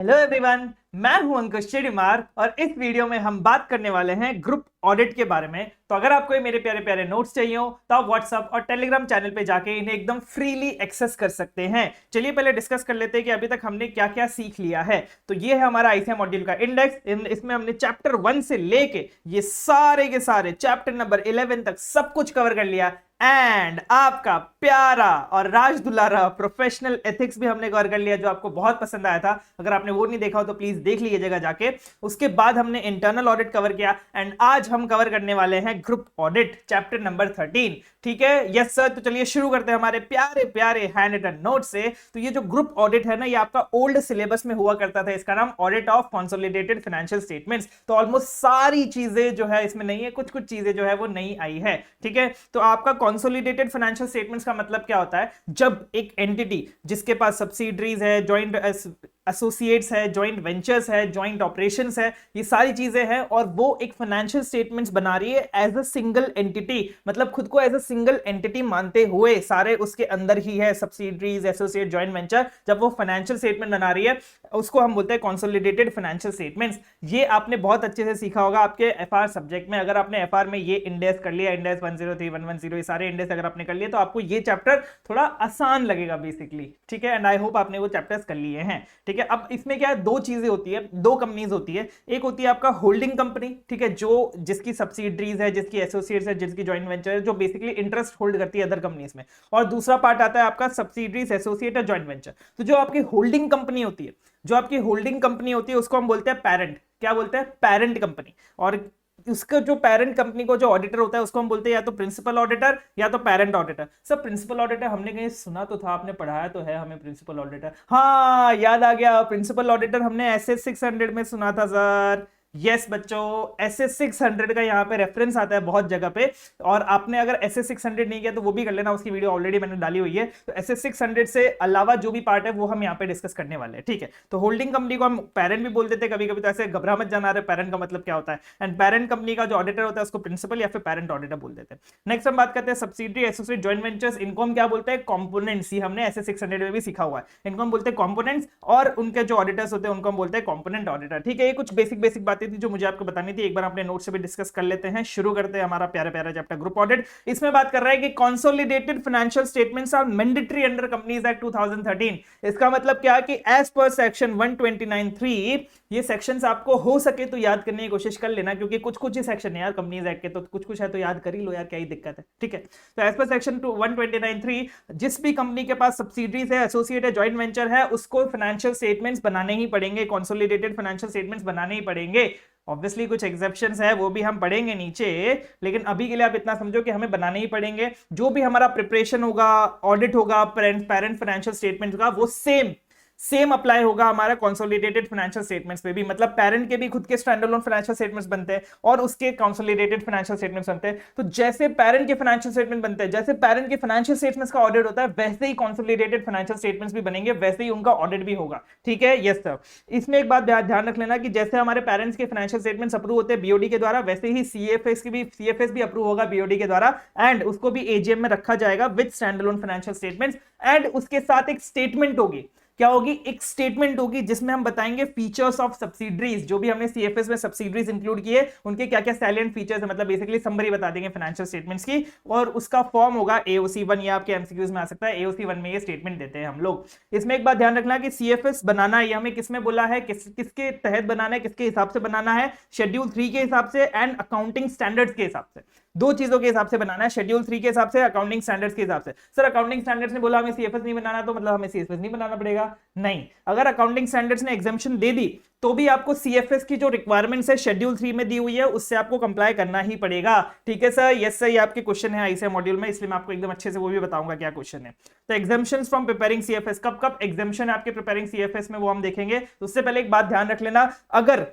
Hello everyone, मैं हूं अंकुश चिड़िमार और इस वीडियो में हम बात करने वाले हैं ग्रुप ऑडिट के बारे में। तो अगर आपको ये मेरे प्यारे प्यारे नोट्स चाहिए हो तो आप व्हाट्सएप और टेलीग्राम चैनल पे जाके इन्हें एकदम फ्रीली एक्सेस कर सकते हैं। चलिए पहले डिस्कस कर लेते हैं कि अभी तक हमने क्या क्या सीख लिया है। तो ये है हमारा आईसीएम मॉड्यूल का इंडेक्स। इसमें हमने चैप्टर 1 से लेके ये सारे के सारे चैप्टर नंबर 11 तक सब कुछ कवर कर लिया। एंड आपका प्यारा और राज दुलारा प्रोफेशनल एथिक्स भी हमने कवर कर लिया, जो आपको बहुत पसंद आया था। अगर आपने वो नहीं देखा हो तो प्लीज देख लीजिएगा जाके। उसके बाद हमने इंटरनल ऑडिट कवर किया एंड आज हम कवर करने वाले हैं ग्रुप ऑडिट चैप्टर नंबर 13। ठीक है, यस सर। तो चलिए शुरू करते हैं हमारे प्यारे प्यारे हैंड रिटन नोट से। तो ये जो ग्रुप ऑडिट है ना, ये आपका ओल्ड सिलेबस में हुआ करता था। इसका नाम audit of consolidated financial statements. तो ऑलमोस्ट सारी चीजें जो है इसमें नहीं है, कुछ कुछ चीजें जो है वो नई आई है। ठीक है, तो आपका कंसोलिडेटेड फाइनेंशियल स्टेटमेंट्स का मतलब क्या होता है? जब एक एंटिटी जिसके पास सब्सिडरीज है, जॉइंट एसोसिएट्स है, जॉइंट वेंचर्स है, जॉइंट ऑपरेशंस है, ये सारी चीजें हैं, और वो एक फाइनेंशियल स्टेटमेंट्स बना रही है एज अ सिंगल एंटिटी, मतलब खुद को एज अ सिंगल एंटिटी मानते हुए, सारे उसके अंदर ही है सब्सिडरीज, एसोसिएट, जॉइंट वेंचर। जब वो फाइनेंशियल स्टेटमेंट बना रही है उसको हम बोलते हैं कंसोलिडेटेड फाइनेंशियल स्टेटमेंट्स। ये आपने बहुत अच्छे से सीखा होगा आपके एफआर सब्जेक्ट में। अगर आपने एफआर में ये इंडेक्स कर लिया, इंडेक्स 103, 110, ये सारे इंडेक्स अगर आपने कर लिए तो आपको ये चैप्टर थोड़ा आसान लगेगा बेसिकली। ठीक है, एंड आई होप आपने वो चैप्टर्स कर लिए हैं। ठीक है, अब इसमें क्या है, दो चीजें होती है, दो कंपनीज होती है। एक होती है आपका होल्डिंग कंपनी, ठीक है, जो जिसकी सब्सिडरीज है, जिसकी एसोसिएट्स है, जिसकी जॉइंट वेंचर है, जो बेसिकली इंटरेस्ट होल्ड करती है अदर कंपनीज में। और दूसरा पार्ट आता है आपका सब्सिडरीज, एसोसिएट और जॉइंट वेंचर। तो जो आपकी होल्डिंग कंपनी होती है, जो आपकी होल्डिंग कंपनी होती है उसको हम बोलते हैं पेरेंट। क्या बोलते हैं? Parent company. और उसका जो पेरेंट कंपनी को जो ऑडिटर होता है उसको हम बोलते हैं या तो प्रिंसिपल ऑडिटर या तो parent auditor. Sir principal auditor हमने कहीं सुना तो था, आपने पढ़ाया तो है हमें प्रिंसिपल ऑडिटर। हाँ याद आ गया, प्रिंसिपल ऑडिटर हमने एसएस 600 में सुना था सर। यस बच्चों, एसएस 600 का यहाँ पे रेफरेंस आता है बहुत जगह पे। और आपने अगर एसएस 600 नहीं किया तो वो भी कर लेना, उसकी वीडियो ऑलरेडी मैंने डाली हुई है। तो एसएस 600 से अलावा जो भी पार्ट है वो हम यहाँ पे डिस्कस करने वाले हैं। ठीक है, तो होल्डिंग कंपनी को हम पेरेंट भी बोल देते हैं कभी कभी, तो ऐसे घबरा मत जाना रहे पेरेंट का मतलब क्या होता है। एंड पेरेंट कंपनी का जो ऑडिटर होता है उसको प्रिंसिपल या फिर पेरेंट ऑडिटर बोल देते हैं। नेक्स्ट हम बात करते हैं सब्सिडरी, एसोसिएट, जॉइंट वेंचर्स। इनको हम क्या बोलते हैं? कॉम्पोनेंट्स। ये हमने एसएस 600 में भी सीखा हुआ है। इनको हम बोलते हैं कॉम्पोनेंट्स, और उनके जो ऑडिटर्स होते हैं उनको हम बोलते हैं कॉम्पोनेंट ऑडिटर। ठीक है, ये कुछ बेसिक बेसिक बातें थी जो मुझे आपको बतानी थी। एक बार अपने नोट से भी डिस्कस कर लेते हैं। शुरू करते हैं हमारा प्यारा प्यारा चैप्टर ग्रुप ऑडिट। इसमें बात कर रहा है कि consolidated financial statements are mandatory under companies act 2013। इसका मतलब क्या है कि एज पर सेक्शन 129(3) ये सेक्शंस आपको हो सके तो याद करने की कोशिश कर लेना, क्योंकि कुछ कुछ ही सेक्शन है यार कंपनीज एक्ट के, तो कुछ कुछ है तो याद कर ही लो यार, क्या ही दिक्कत है। ठीक है, तो एज पर सेक्शन 129(3) जिस भी कंपनी के पास सब्सिडरीज है, एसोसिएट है, जॉइंट वेंचर है, उसको फाइनेंशियल स्टेटमेंट्स बनाने ही पड़ेंगे, कंसोलिडेटेड फाइनेंशियल स्टेटमेंट्स बनाने ही पड़ेंगे। ऑब्वियसली कुछ एग्जेप्शंस है वो भी हम पढ़ेंगे नीचे, लेकिन अभी के लिए आप इतना समझो कि हमें बनाने ही पड़ेंगे। जो भी हमारा प्रिपरेशन होगा, ऑडिट होगा पेरेंट फाइनेंशियल स्टेटमेंट का, वो सेम अप्लाई होगा हमारा कंसोलिडेटेड फाइनेंशियल स्टेटमेंट्स पे भी। मतलब पेरेंट के भी खुद के स्टैंड अलोन फाइनेंशियल स्टेटमेंट्स बनते हैं और उसके कंसोलिडेटेड फाइनेंशियल स्टेटमेंट्स बनते हैं। तो जैसे पेरेंट के फाइनेंशियल स्टेटमेंट बनते हैं, जैसे पेरेंट के फाइनेंशियल स्टेटमेंट्स का ऑडिट होता है, वैसे ही कंसोलिडेटेड फाइनेंशियल स्टेटमेंट्स भी बनेंगे, वैसे ही उनका ऑडिट भी होगा। ठीक है, यस सर। इसमें एक बात ध्यान रख लेना कि जैसे हमारे पेरेंट्स के फाइनेंशियल स्टेटमेंट्स अप्रूव होते हैं बीओडी के द्वारा, वैसे ही सीएफएस भी अप्रूव होगा बीओडी के द्वारा, एंड उसको भी एजीएम में रखा जाएगा with stand alone financial statements. And उसके साथ एक स्टेटमेंट होगी। क्या होगी? एक स्टेटमेंट होगी जिसमें हम बताएंगे फीचर्स ऑफ सब्सिडरीज। जो भी हमने सीएफएस में सब्सिडरीज इंक्लूड किए उनके क्या क्या सैलिएंट फीचर्स है, मतलब बेसिकली समरी बता देंगे फाइनेंशियल स्टेटमेंट्स की, और उसका फॉर्म होगा एओसी 1। ये आपके एमसीक्यूज में आ सकता है, एओसी 1 में ये स्टेटमेंट देते हैं हम लोग। इसमें एक बात ध्यान रखना कि सीएफएस बनाना है, ये हमें किसमें बोला है, किसके तहत बनाना है, किसके हिसाब से बनाना है? शेड्यूल 3 के हिसाब से एंड अकाउंटिंग स्टैंडर्ड्स के हिसाब से। दो चीजों के हिसाब से बनाना है, शेड्यूल 3 के हिसाब से, अकाउंटिंग स्टैंडर्ड्स के हिसाब से। सर अकाउंटिंग स्टैंडर्ड्स ने बोला हमें सीएफएस नहीं बनाना, तो मतलब हमें सीएफएस नहीं बनाना पड़ेगा? नहीं, अगर अकाउंटिंग स्टैंडर्ड्स ने एग्जम्पशन दे दी तो भी आपको सीएफएस की जो रिक्वायरमेंट्स है शेड्यूल 3 में दी हुई है उससे आपको कंप्लाई करना ही पड़ेगा। ठीक है सर? यस सर, ये आपके क्वेश्चन है आईसीएम मॉड्यूल में, इसलिए मैं आपको एकदम अच्छे से वो भी बताऊंगा क्या क्वेश्चन है। तो एग्जम्पशंस फ्रॉम प्रिपेयरिंग सीएफएस, कब कब एग्जम्पशन आपके प्रिपेयरिंग सीएफएस में वो हम देखेंगे। तो उससे पहले एक बात ध्यान रख लेना, अगर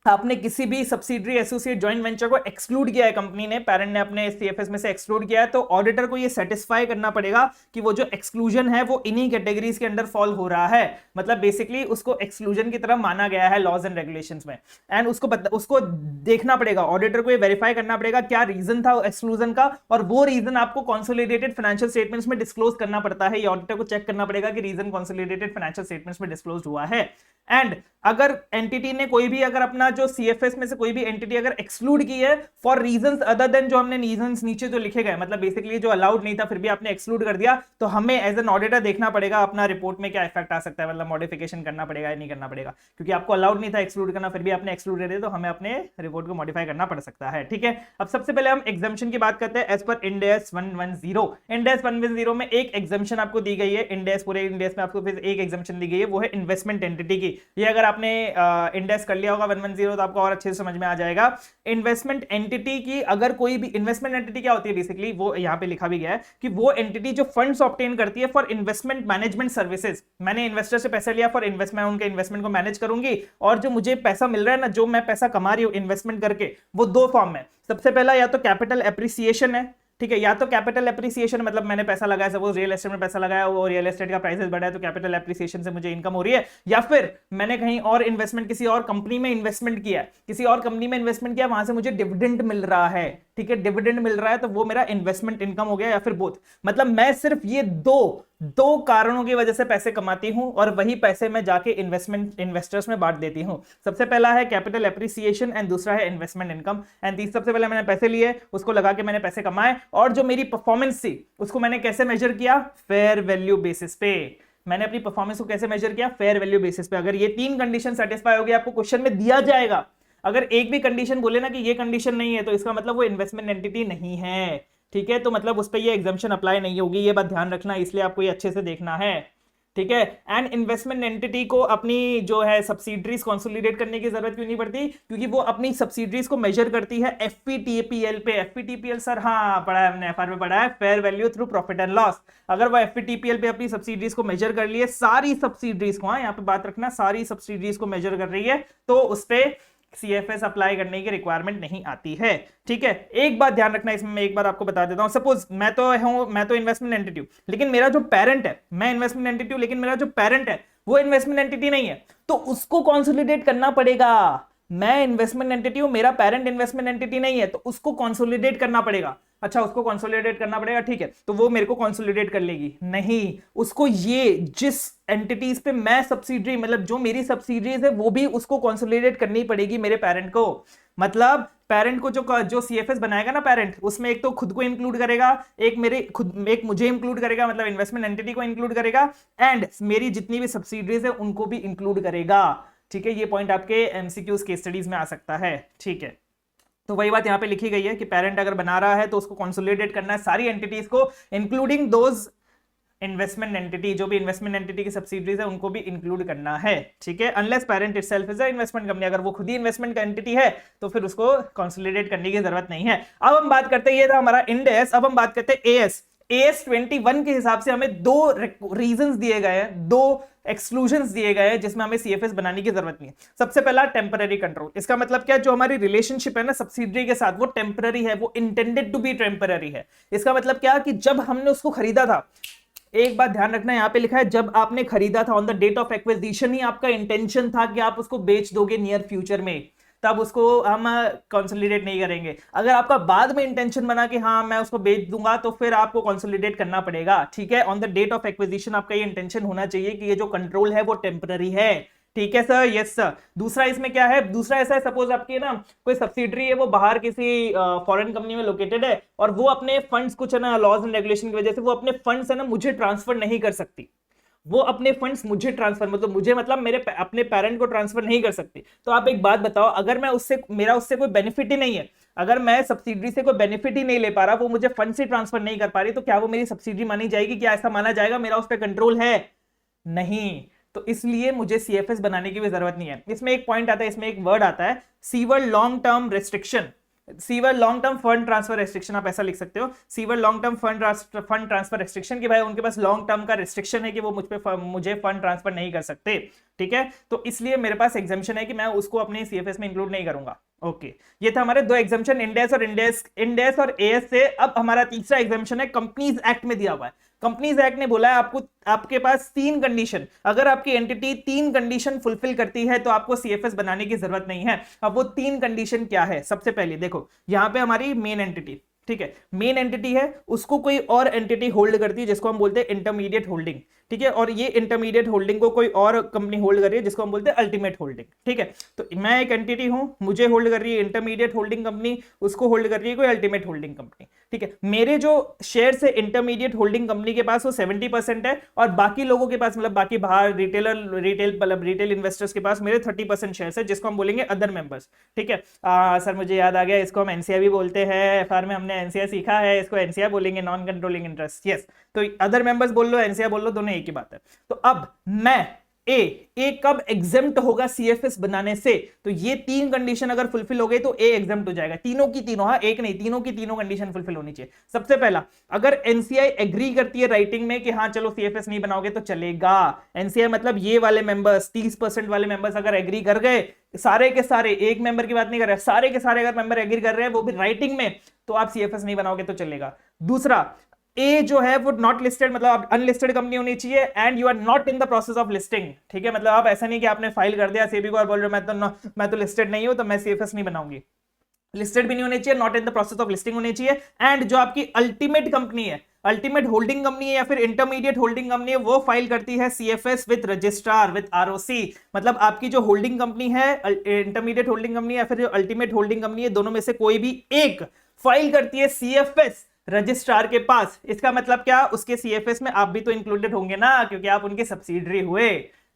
आपने किसी भी सब्सिडरी एसोसिएट जॉइंट वेंचर को एक्सक्लूड किया है, कंपनी ने, पेरेंट ने अपने सीएफएस में से एक्सक्लूड किया है, तो ऑडिटर को ये सेटिस्फाई करना पड़ेगा कि वो जो एक्सक्लूजन है वो इन्हीं कैटेगरीज के अंडर फॉल हो रहा है, मतलब बेसिकली उसको एक्सक्लूजन की तरह माना गया है लॉज एंड रेगुलेशंस में। एंड उसको देखना पड़ेगा, ऑडिटर को ये वेरीफाई करना पड़ेगा क्या रीजन था एक्सक्लूजन का, और वो रीजन आपको कंसोलिडेटेड फाइनेंशियल स्टेटमेंट्स में डिस्क्लोज करना पड़ता है। ये ऑडिटर को चेक करना पड़ेगा कि रीजन कंसोलिडेटेड फाइनेंशियल स्टेटमेंट्स में डिस्क्लोज हुआ है। एंड अगर एंटिटी ने कोई भी, अगर अपना जो सीएफएस में से कोई भी एंटिटी अगर एक्सक्लूड की है फॉर रीजंस अदर देन जो हमने रीजंस नीचे जो लिखे गए, मतलब बेसिकली जो अलाउड नहीं था फिर भी आपने एक्सक्लूड कर दिया, तो हमें एज एन ऑडिटर देखना पड़ेगा अपना रिपोर्ट में क्या इफेक्ट आ सकता है, मतलब मॉडिफिकेशन करना पड़ेगा या नहीं करना पड़ेगा, क्योंकि आपको अलाउड नहीं था एक्सक्लूड करना फिर भी आपने एक्सक्लूड कर दिया, तो हमें अपने रिपोर्ट को मॉडिफाई करना पड़ सकता है। ठीक है, अब सबसे पहले हम एग्जाम्पशन की बात करते हैं। As per Ind AS 110, end AS 110 में एक एग्जाम्पशन आपको दी गई है। इंड AS पूरे इंड AS में आपको फिर एक एग्जाम्पशन दी गई है, वो है इन्वेस्टमेंट एंटिटी की। ये अगर आपने इंडेक्स कर लिया होगा 110 तो आपको और अच्छे से समझ में आ जाएगा। इन्वेस्टमेंट एंटिटी की अगर कोई भी, इन्वेस्टमेंट एंटिटी क्या होती है बेसिकली, वो यहां पे लिखा भी गया है कि वो एंटिटी जो फंड्स ऑब्टेन करती है फॉर इन्वेस्टमेंट मैनेजमेंट सर्विसेज। मैंने इन्वेस्टर से पैसा लिया फॉर इन्वेस्टमेंट, उनके इन्वेस्टमेंट को मैनेज करूंगी, और जो मुझे पैसा मिल रहा है ना, जो मैं पैसा कमा रही हूं इन्वेस्टमेंट करके, वो दो फॉर्म में। सबसे पहला या तो कैपिटल एप्रिसिएशन है, ठीक है, या तो कैपिटल एप्रिसिएशन मतलब मैंने पैसा लगाया, सपोज रियल एस्टेट में पैसा लगाया, वो रियल एस्टेट का प्राइसेस बढ़ा है तो कैपिटल एप्रिसिएशन से मुझे इनकम हो रही है, या फिर मैंने कहीं और इन्वेस्टमेंट, किसी और कंपनी में इन्वेस्टमेंट किया, किसी और कंपनी में इन्वेस्टमेंट किया, वहां से मुझे डिविडेंड मिल रहा है, ठीक है, डिविडेंड मिल रहा है, तो वो मेरा इन्वेस्टमेंट इनकम हो गया, या फिर बोथ। मतलब मैं सिर्फ ये दो कारणों की वजह से पैसे कमाती हूं, और वही पैसे मैं जाके इन्वेस्टर्स में बांट देती हूं। सबसे पहला है कैपिटल एप्रिसिएशन एंड दूसरा है इन्वेस्टमेंट इनकम। एंड सबसे पहले मैंने पैसे लिए, उसको लगा के मैंने पैसे कमाए, और जो मेरी परफॉर्मेंस थी उसको मैंने कैसे मेजर किया, फेयर वैल्यू बेसिस पे। मैंने अपनी परफॉर्मेंस को कैसे मेजर किया, फेयर वैल्यू बेसिस पे। अगर ये तीन कंडीशन सेटिस्फाई होगी, आपको क्वेश्चन में दिया जाएगा, अगर एक भी कंडीशन बोले ना कि ये कंडीशन नहीं है, तो इसका मतलब वो इन्वेस्टमेंट एंटिटी नहीं है, ठीक है, तो मतलब उस पर ये एग्जाम्पशन अप्लाई नहीं होगी, ये बात ध्यान रखना, इसलिए आपको ये अच्छे से देखना है, ठीक है। एंड इन्वेस्टमेंट एंटिटी को अपनी जो है सब्सिडरीज कंसोलिडेट करने की जरूरत क्यों नहीं पड़ती, क्योंकि वो अपनी सब्सिडरीज को मेजर करती है एफपीटीपीएल पे। एफपीटीपीएल सर हाँ पढ़ा है हमने, एफआर में पढ़ा है, fair value through profit and loss. अगर वो एफपीटीपीएल पे अपनी सब्सिडरीज को मेजर कर लिए, सारी सब्सिडरीज को, हाँ यहाँ पे बात रखना, सारी सब्सिडरीज को मेजर कर रही है, तो उस पर सीएफएस अप्लाई करने की रिक्वायरमेंट नहीं आती है, ठीक है। एक बात ध्यान रखना इसमें, मैं एक बार आपको बता देता हूं, सपोज मैं तो इन्वेस्टमेंट एंटिटी हूं, लेकिन मेरा जो पेरेंट है, मैं इन्वेस्टमेंट एंटिटी हूं लेकिन मेरा जो पेरेंट है वो इन्वेस्टमेंट एंटिटी नहीं है, तो उसको कंसोलिडेट करना पड़ेगा। मैं इन्वेस्टमेंट एंटिटी हूं, मेरा पेरेंट इन्वेस्टमेंट एंटिटी नहीं है, तो उसको कंसोलिडेट करना पड़ेगा। अच्छा, उसको कंसोलिडेट करना पड़ेगा, ठीक है, तो वो मेरे को कंसोलिडेट कर लेगी नहीं, उसको ये जिस एंटिटीज पे मैं सब्सिडरी, मतलब जो मेरी सब्सिडरीज है वो भी उसको कंसोलिडेट करनी पड़ेगी मेरे पेरेंट को। मतलब पेरेंट को जो सीएफएस बनाएगा ना पेरेंट, उसमें एक तो खुद को इंक्लूड करेगा, एक मुझे इंक्लूड करेगा, मतलब इन्वेस्टमेंट एंटिटी को इंक्लूड करेगा, एंड मेरी जितनी भी सब्सिडरीज है उनको भी इंक्लूड करेगा, ठीक है। ये पॉइंट आपके एमसीक्यूज केस स्टडीज में आ सकता है, ठीक है। तो वही बात यहां पे लिखी गई है कि पेरेंट अगर बना रहा है तो उसको कंसोलिडेट करना है सारी एंटिटीज को, इंक्लूडिंग दोज इन्वेस्टमेंट एंटिटी, जो भी इन्वेस्टमेंट एंटिटी की सब्सिडरीज है उनको भी इंक्लूड करना है, ठीक है। Unless parent itself is a investment company, अगर वो खुद ही इन्वेस्टमेंट एंटिटी है तो फिर उसको कंसोलिडेट करने की जरूरत नहीं है। अब हम बात करते हैं, ये था हमारा इंड AS, अब हम बात करते हैं AS। AS 21 के हिसाब से हमें दो रीजंस दिए गए हैं, दो एक्सक्लूजन्स दिए गए हैं जिसमें हमें सीएफएस बनाने की जरूरत नहीं है। सबसे पहला टेम्पररी कंट्रोल, इसका मतलब क्या, जो हमारी रिलेशनशिप है ना सब्सिडरी के साथ वो टेम्पररी है, वो इंटेंडेड टू बी टेम्पररी है। इसका मतलब क्या कि जब हमने उसको खरीदा था, एक बात ध्यान रखना, यहां पे लिखा है जब आपने खरीदा था, on the date of acquisition ही आपका इंटेंशन था कि आप उसको बेच दोगे नियर फ्यूचर में, तब उसको हम कंसोलिडेट नहीं करेंगे। अगर आपका बाद में इंटेंशन बना कि हाँ मैं उसको बेच दूंगा, तो फिर आपको कंसोलिडेट करना पड़ेगा, ठीक है। On the date of acquisition आपका ये इंटेंशन होना चाहिए कि ये जो कंट्रोल है वो टेम्पररी है, ठीक है सर, यस सर। दूसरा इसमें क्या है, दूसरा ऐसा है, सपोज आपकी ना कोई सब्सिडरी है, वो बाहर किसी फॉरेन कंपनी में लोकेटेड है, और वो अपने फंड्स कुछ है ना लॉज एंड रेगुलेशन की वजह से वो अपने फंड्स है ना मुझे ट्रांसफर नहीं कर सकती, वो अपने फंड्स मुझे ट्रांसफर, मतलब मेरे अपने पेरेंट को ट्रांसफर नहीं कर सकती। तो आप एक बात बताओ, अगर मैं मेरा उससे कोई बेनिफिट ही नहीं है, अगर मैं सब्सिडरी से कोई बेनिफिट ही नहीं ले पा रहा, वो मुझे फंड से ट्रांसफर नहीं कर पा रही, तो क्या वो मेरी सब्सिडरी मानी जाएगी? क्या ऐसा माना जाएगा मेरा उस पर कंट्रोल है? नहीं। तो इसलिए मुझे सीएफएस बनाने की भी जरूरत नहीं है। इसमें एक पॉइंट आता है, इसमें एक वर्ड आता है sewer long term restriction, sewer long term fund transfer restriction, आप ऐसा लिख सकते हो, sewer long term fund transfer restriction, कि भाई उनके पास लॉन्ग टर्म का रेस्ट्रिक्शन है कि वो मुझे फंड ट्रांसफर नहीं कर सकते। ठीक है, तो इसलिए मेरे पास एग्जाम्शन है कि मैं उसको अपने सीएफएस में इंक्लूड नहीं करूंगा। ओके, ये था हमारे दो एग्जाम्शन, इंडेस और एएस से। अब हमारा तीसरा एग्जाम्शन है कंपनीज एक्ट में दिया हुआ है। कंपनीज एक्ट ने बोला है आपको, आपके पास 3 कंडीशन, अगर आपकी एंटिटी 3 कंडीशन फुलफिल करती है तो आपको सीएफएस बनाने की जरूरत नहीं है। अब वो 3 कंडीशन क्या है? सबसे पहले देखो, यहां पे हमारी मेन एंटिटी, ठीक है, मेन एंटिटी है, उसको कोई और एंटिटी होल्ड करती है जिसको हम बोलते हैं इंटरमीडिएट होल्डिंग, ठीक है, और ये इंटरमीडिएट होल्डिंग को कोई और कंपनी होल्ड कर रही है जिसको हम बोलते हैं अल्टीमेट होल्डिंग, ठीक है। तो मैं एक एंटिटी हूं, मुझे होल्ड कर रही है इंटरमीडिएट होल्डिंग कंपनी, उसको होल्ड कर रही है कोई अल्टीमेट होल्डिंग कंपनी, ठीक है। मेरे जो शेयर है इंटरमीडिएट होल्डिंग कंपनी के पास वो 70% है, और बाकी लोगों के पास, मतलब बाकी बाहर रिटेल इन्वेस्टर्स के पास मेरे 30% शेयर है, जिसको हम बोलेंगे अदर मेंबर्स, ठीक है। सर मुझे याद आ गया, इसको हम एनसीआई भी बोलते हैं, एफआर में हमने एनसीआई सीखा है, इसको एनसीआई बोलेंगे, नॉन कंट्रोलिंग इंटरेस्ट। यस, तो अदर मेंबर्स बोल लो, एनसीआई बोल लो, दोनों एक ही बात है। तो अब मैं ए कब एग्जेम्प्ट होगा सीएफएस बनाने से? तो ये 3 कंडीशन अगर फुलफिल हो गई तो ए एग्जेम्प्ट हो जाएगा, तीनों की तीनों, हाँ एक नहीं, तीनों की तीनों कंडीशन फुलफिल होनी चाहिए। सबसे पहला, अगर एनसीआई एग्री करती है राइटिंग में कि हाँ चलो सीएफएस नहीं बनाओगे तो चलेगा, एनसीआई मतलब ये वाले मेंबर्स, 30% वाले मेंबर्स अगर एग्री कर गए, सारे के सारे, एक मेंबर की बात नहीं कर रहे, सारे के सारे अगर मेंबर एग्री कर रहे हैं वो भी राइटिंग में, तो आप सीएफएस नहीं बनाओगे तो चलेगा। दूसरा, ए जो है वो नॉट लिस्टेड, मतलब अनलिस्टेड कंपनी होनी चाहिए, and you are not in the process of listing, ठीक है, मतलब आप ऐसा नहीं कि आपने फाइल कर दिया सेबी को और बोल रहे हो मैं तो लिस्टेड नहीं हूं तो मैं सीएफएस नहीं बनाऊंगी, लिस्टेड भी नहीं होनी चाहिए, not in the process of listing होनी चाहिए, एंड जो आपकी अल्टीमेट कंपनी है, अल्टीमेट होल्डिंग कंपनी है या फिर इंटरमीडिएट होल्डिंग कंपनी है, वो फाइल करती है CFS with registrar with ROC, मतलब आपकी जो होल्डिंग कंपनी है, इंटरमीडिएट होल्डिंग कंपनी या फिर जो अल्टीमेट होल्डिंग कंपनी है, दोनों में से कोई भी एक फाइल करती है सीएफएस रजिस्ट्रार के पास। इसका मतलब क्या? उसके सीएफएस में आप भी तो इंक्लूडेड होंगे ना, क्योंकि आप उनके सब्सिडरी हुए,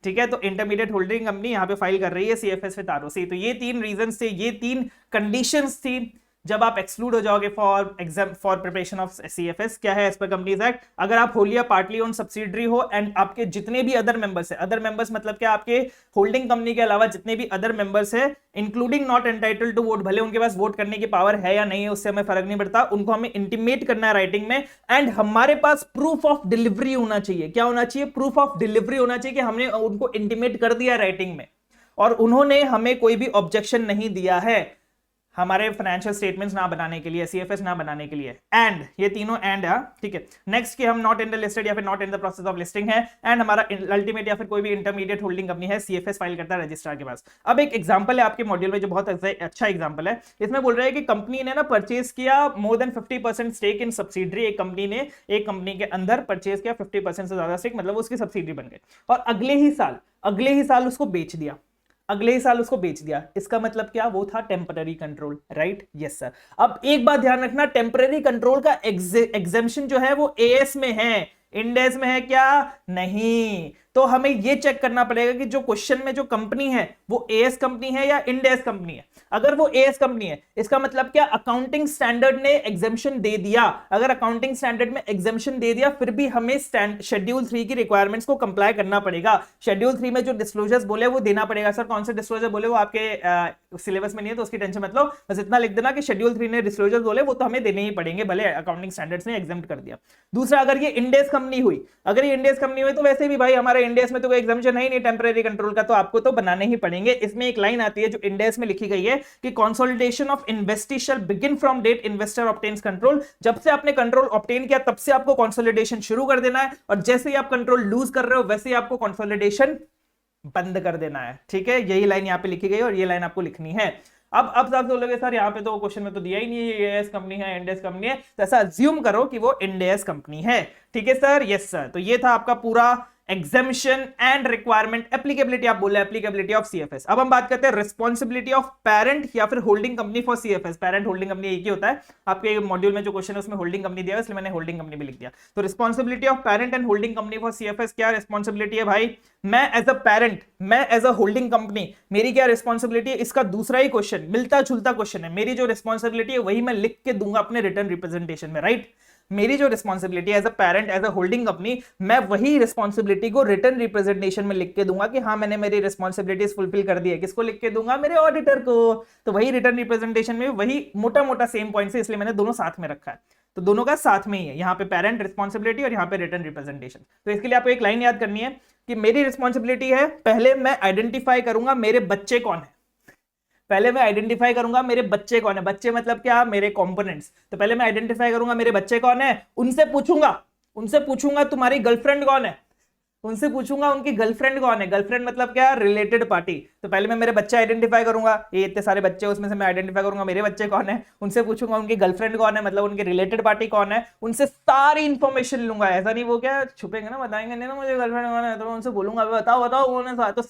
ठीक है। तो इंटरमीडिएट होल्डिंग कंपनी यहां पे फाइल कर रही है सीएफएस विद आरओसी। तो ये 3 रीजन थे, ये 3 कंडीशंस थी जब आप एक्सक्लूड हो जाओगे for exam for preparation of CFS. क्या है एज पर कंपनीज एक्ट? अगर आप होली या पार्टली ओन सब्सिडरी हो एंड आपके जितने भी अदर मेंबर्स है, अदर मेंबर्स मतलब क्या, आपके होल्डिंग कंपनी के अलावा जितने भी अदर मेंबर्स है, including not entitled to vote, भले उनके पास वोट करने की पावर है या नहीं है उससे हमें फर्क नहीं पड़ता, उनको हमें इंटीमेट करना है राइटिंग में, एंड हमारे पास प्रूफ ऑफ डिलीवरी होना चाहिए। क्या होना चाहिए? प्रूफ ऑफ डिलीवरी होना चाहिए कि हमने उनको इंटीमेट कर दिया राइटिंग में और उन्होंने हमें कोई भी ऑब्जेक्शन नहीं दिया है हमारे फाइनेंशियल स्टेटमेंट्स ना बनाने के लिए, सीएफएस ना बनाने के लिए। एंड ये तीनों एंड है, ठीक है। नेक्स्ट कि हम नॉट इन द लिस्टेड या फिर not in the process of listing है, एंड हमारा अल्टीमेट या फिर कोई भी इंटरमीडिएट होल्डिंग कंपनी है, सीएफएस फाइल करता है रजिस्ट्रार के पास। अब एक एग्जांपल है आपके मॉड्यूल में जो बहुत अच्छा एग्जांपल है, इसमें बोल रहे हैं कि कंपनी ने ना परचेज किया more than 50% stake in subsidiary. एक कंपनी ने एक कंपनी के अंदर परचेज किया 50% से ज्यादा स्टेक, मतलब उसकी सब्सिडरी बन गई, और अगले ही साल उसको बेच दिया, अगले ही साल उसको बेच दिया। इसका मतलब क्या? वो था temporary control, right? Yes sir. अब एक बात ध्यान रखना, टेम्पररी कंट्रोल का एग्जेम्पशन जो है वो एएस में है, इंडेस में है क्या? नहीं। तो हमें यह चेक करना पड़ेगा कि जो क्वेश्चन में जो कंपनी है वो एएस कंपनी है या इंडेस कंपनी है। अगर वो एएस कंपनी है, इसका मतलब क्या? अकाउंटिंग स्टैंडर्ड ने एग्जेम्पशन दे दिया। अगर अकाउंटिंग स्टैंडर्ड में एग्जेम्पशन दे दिया, फिर भी हमें शेड्यूल 3 की रिक्वायरमेंट्स को कंप्लाई करना पड़ेगा। शेड्यूल 3 में जो डिस्क्लोजर्स बोले वो देना पड़ेगा। सर कौन से डिस्क्लोजर बोले? वो आपके सिलेबस में नहीं है तो उसकी टेंशन मत लो, बस इतना लिख देना कि शेड्यूल 3 ने डिस्क्लोजर बोले वो तो हमें देने ही पड़ेंगे, भले अकाउंटिंग स्टैंडर्ड्स ने एग्जेम्प्ट कर दिया। दूसरा, अगर ये इंडेस कंपनी हुई, अगर ये इंडेस कंपनी हुई तो वैसे भी भाई हमारे इंडेस में तो कोई एग्जामिशन है ही नहीं टेम्पररी कंट्रोल का, तो आपको तो बनाने ही पड़ेंगे। इसमें एक लाइन आती है जो इंडेस में लिखी गई है कि consolidation of investee shall begin from date investor obtains control. जब से आपने कंट्रोल ऑब्टेन किया तब से आपको कंसोलिडेशन शुरू कर देना है, और जैसे ही आप कंट्रोल लूज कर रहे हो वैसे ही आपको कंसोलिडेशन बंद कर देना है, ठीक है। यही लाइन यहां पे लिखी गई और ये लाइन आपको लिखनी है। अब आप बोलोगे सर यहाँ पे तो क्वेश्चन में तो दिया ही नहीं है एएस कंपनी है इंडेस कंपनी है, तो ऐसा अज्यूम करो कि वो इंडेस कंपनी है, ठीक है सर? Yes sir. तो ये था आपका पूरा एग्जेम्पशन एंड रिक्वायरमेंट एप्लीकेबिलिटी, आप बोले एप्लीकेबिलिटी ऑफ सीएफएस। अब हम बात करते हैं रिस्पॉन्सिबिलिटी ऑफ पेरेंट या फिर holding company for CFS. Parent holding company एक ही होता है, आपके मॉड्यूल में जो क्वेश्चन है उसमें होल्डिंग कंपनी दिया है इसलिए मैंने होल्डिंग कंपनी भी लिख दिया। तो responsibility of parent and holding company for CFS, क्या रिस्पॉन्सिबिलिटी है भाई? मैं एज अ पेरेंट, मैं एज अ होल्डिंग कंपनी, मेरी क्या रिस्पॉन्सिबिलिटी है? इसका दूसरा ही क्वेश्चन, मिलता जुलता क्वेश्चन है। मेरी जो रिस्पॉन्सिबिलिटी है वही मैं लिख के दूंगा अपने रिटर्न रिप्रेजेंटेशन में, राइट? मेरी जो responsibility as a parent, as a holding company, मैं वही रिस्पॉन्सिबिलिटी को रिटर्न रिप्रेजेंटेशन में लिख के दूंगा कि हाँ मैंने मेरी रिस्पॉन्सिबिलिटीज फुलफिल कर दी है। किसको लिख के दूंगा? मेरे ऑडिटर को। तो वही रिटर्न रिप्रेजेंटेशन में वही मोटा मोटा सेम पॉइंट है, इसलिए मैंने दोनों साथ में रखा है। तो दोनों का साथ में ही है, यहाँ पे पेरेंट रिस्पॉन्सिबिलिटी और यहाँ पे रिटर्न रिप्रेजेंटेशन। तो इसके लिए आपको एक लाइन याद करनी है, कि मेरी रिस्पॉन्सिबिलिटी है, पहले मैं आइडेंटिफाई करूंगा मेरे बच्चे कौन है। पहले मैं आइडेंटिफाई करूंगा मेरे बच्चे कौन है। बच्चे मतलब क्या, मेरे कंपोनेंट्स। तो पहले मैं आइडेंटिफाई करूंगा मेरे बच्चे कौन है, उनसे पूछूंगा तुम्हारी गर्लफ्रेंड कौन है, उनसे पूछूंगा उनकी गर्लफ्रेंड कौन है। गर्लफ्रेंड मतलब क्या, रिलेटेड पार्टी। तो पहले मैं मेरे बच्चे आइडेंटिफाई करूंगा, ये इतने सारे बच्चे उसमें से मैं आइडेंटिफाई करूंगा मेरे बच्चे कौन है, उनसे पूछूंगा उनकी गर्लफ्रेंड कौन है, मतलब उनकी रिलेटेड पार्टी कौन है, उनसे सारी इंफॉर्मेशन लूंगा। ऐसा नहीं वो क्या छुपेंगे ना, बताएंगे नहीं ना मुझे गर्लफ्रेंड कौन है, तो उनसे बोलूंगा बताओ बताओ उन्होंने, तो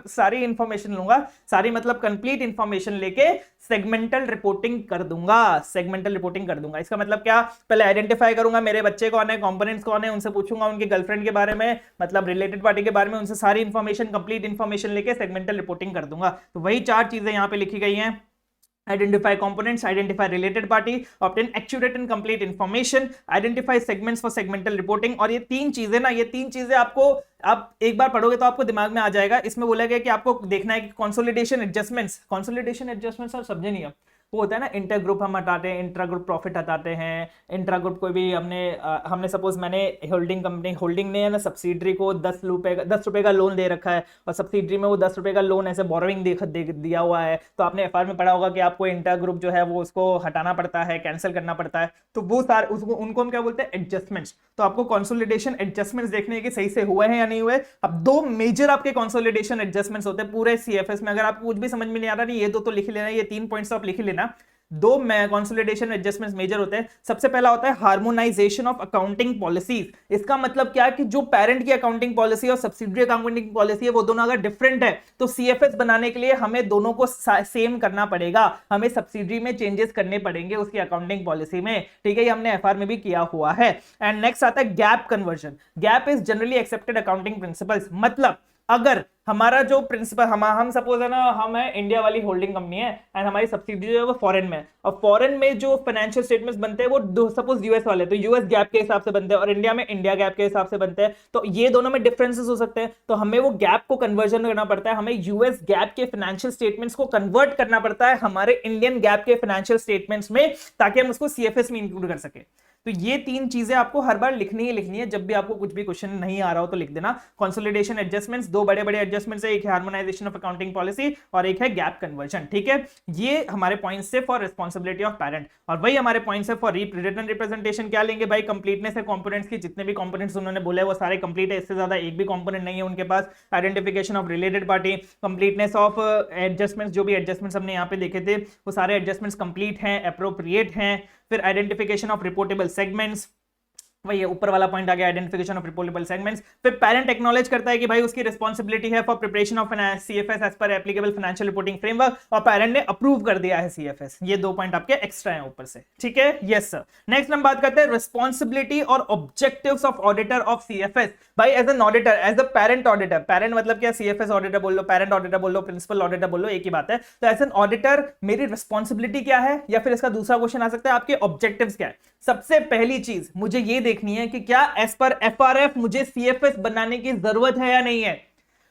सारी इंफॉर्मेशन लूंगा, सारी मतलब कंप्लीट इंफॉर्मेशन लेके सेगमेंटल रिपोर्टिंग कर दूंगा। इसका मतलब क्या, पहले आइडेंटिफाई करूंगा मेरे बच्चे कौन है, कंपोनेंट्स कौन है, उनसे पूछूंगा उनकी गर्लफ्रेंड के बारे में, मतलब रिलेटेड पार्टी के बारे में, उनसे सारी इंफॉर्मेशन, कंप्लीट इंफॉर्मेशन लेके सेगमेंटल रिपोर्टिंग कर दूंगा। तो वही 4 चीजें यहां पे लिखी गई हैं। Identify components, identify related party, obtain accurate and complete information, identify segments for segmental reporting। और ये 3 चीजें आपको आप एक बार पढ़ोगे तो आपको दिमाग में आ जाएगा। इसमें बोला गया कि आपको देखना है कि कंसोलिडेशन एडजस्टमेंट्स आप समझे नहीं। अब वो होता है ना, इंटर ग्रुप हम हटाते हैं, इंट्रा ग्रुप प्रॉफिट हटाते हैं, इंट्रा ग्रुप कोई भी हमने सपोज मैंने होल्डिंग ने है ना सब्सिडरी को 10 रुपए का लोन दे रखा है, और सब्सिडरी में वो 10 रुपए का लोन ऐसे बोरोइंग दिया हुआ है, तो आपने एफआर में पढ़ा होगा कि आपको इंटर ग्रुप जो है वो उसको हटाना पड़ता है, कैंसिल करना पड़ता है। तो वो उनको हम क्या बोलते हैं, एडजस्टमेंट्स। तो आपको कंसोलिडेशन एडजस्टमेंट्स देखने के सही से हुए हैं या नहीं हुए। अब 2 मेजर आपके कंसोलिडेशन एडजस्टमेंट्स होते हैं पूरे सीएफएस में। अगर आपको कुछ भी समझ में नहीं आ रहा, नहीं ये तो लिख लेना, ये 3 पॉइंट्स आप लिख लेना। 2 कंसोलिडेशन एडजस्टमेंट्स मेजर होते हैं। सबसे पहला होता है हार्मोनाइजेशन ऑफ अकाउंटिंग पॉलिसीज। इसका मतलब क्या है कि जो पेरेंट की अकाउंटिंग पॉलिसी और सब्सिडियरी अकाउंटिंग पॉलिसी है वो दोनों अगर डिफरेंट है तो सीएफएस बनाने के लिए हमें दोनों को सेम करना पड़ेगा, हमें सब्सिडियरी में चेंजेस करने पड़ेंगे उसकी अकाउंटिंग पॉलिसी में। ठीक है, ये हमने एफआर में भी किया हुआ है। एंड नेक्स्ट आता है gap conversion. Gap is generally accepted accounting principles. मतलब अगर हमारा जो प्रिंसिपल हम सपोज है ना, हम है इंडिया वाली होल्डिंग कंपनी है एंड हमारी सब्सिडियरी है वो फॉरेन में, और फॉरेन में जो फाइनेंशियल स्टेटमेंट्स बनते हैं वो सपोज यूएस वाले, तो यूएस गैप के हिसाब से बनते हैं, और इंडिया में इंडिया गैप के हिसाब से बनते हैं। तो ये दोनों में डिफरेंसेस हो सकते हैं, तो हमें वो गैप को कन्वर्जन करना पड़ता है, हमें यूएस गैप के फाइनेंशियल स्टेटमेंट्स को कन्वर्ट करना पड़ता है हमारे इंडियन गैप के फाइनेंशियल स्टेटमेंट्स में, ताकि हम उसको सीएफएस में इंक्लूड कर सके। तो ये 3 चीजें आपको हर बार लिखनी है। जब भी आपको कुछ भी क्वेश्चन नहीं आ रहा हो तो लिख देना। कंसोलिडेशन एडजस्टमेंट्स, 2 बड़े एडजस्टमेंट्स है, एक है हार्मोनाइजेशन ऑफ अकाउंटिंग पॉलिसी और एक है गैप कन्वर्जन। ठीक है, ये हमारे पॉइंट्स है फॉर रिस्पांसिबिलिटी ऑफ पेरेंट, और वही हमारे पॉइंट्स है फॉर रिटन रिप्रेजेंटेशन। क्या लेंगे भाई, कंप्लीटनेस है कंपोनेंट्स की, जितने भी कंपोनेंट्स उन्होंने बोले वो सारे कंप्लीट है, इससे ज्यादा एक भी कंपोनेंट नहीं है उनके पास। Identification of related party, completeness of adjustments, जो भी एडजस्टमेंट्स हमने यहाँ पे देखे थे वो सारे एडजस्टमेंट्स कंप्लीट हैं, अप्रोप्रिएट हैं। फिर आइडेंटिफिकेशन ऑफ रिपोर्टेबल सेगमेंट्स, वही ऊपर वाला पॉइंट आ गया, आइडेंटिफिकेशन ऑफ रिपोर्टेबल सेगमेंट्स। फिर पेरेंट एक्नॉलेज करता है कि भाई उसकी रिस्पांसिबिलिटी है for preparation of CFS as per applicable financial reporting framework, और पेरेंट ने अप्रूव कर दिया है सीएफएस। ये 2 पॉइंट आपके एक्स्ट्रा हैं ऊपर से। ठीक है, यस सर। नेक्स्ट हम बात करते हैं रिस्पांसिबिलिटी और objectives of auditor of CFS. भाई as an auditor, as a parent auditor, parent मतलब क्या, सीएफएस ऑडिटर बोल लो, पेरेंट ऑडिटर बोल लो, प्रिंसिपल ऑडिटर बोल लो, एक ही बात है। तो एज एन ऑडिटर मेरी रिस्पांसिबिलिटी क्या है, या फिर इसका दूसरा क्वेश्चन आ सकता है आपके ऑब्जेक्टिव्स क्या है। सबसे पहली चीज मुझे ये देखनी है कि क्या एज पर एफआरएफ मुझे सीएफएस बनाने की जरूरत है या नहीं है।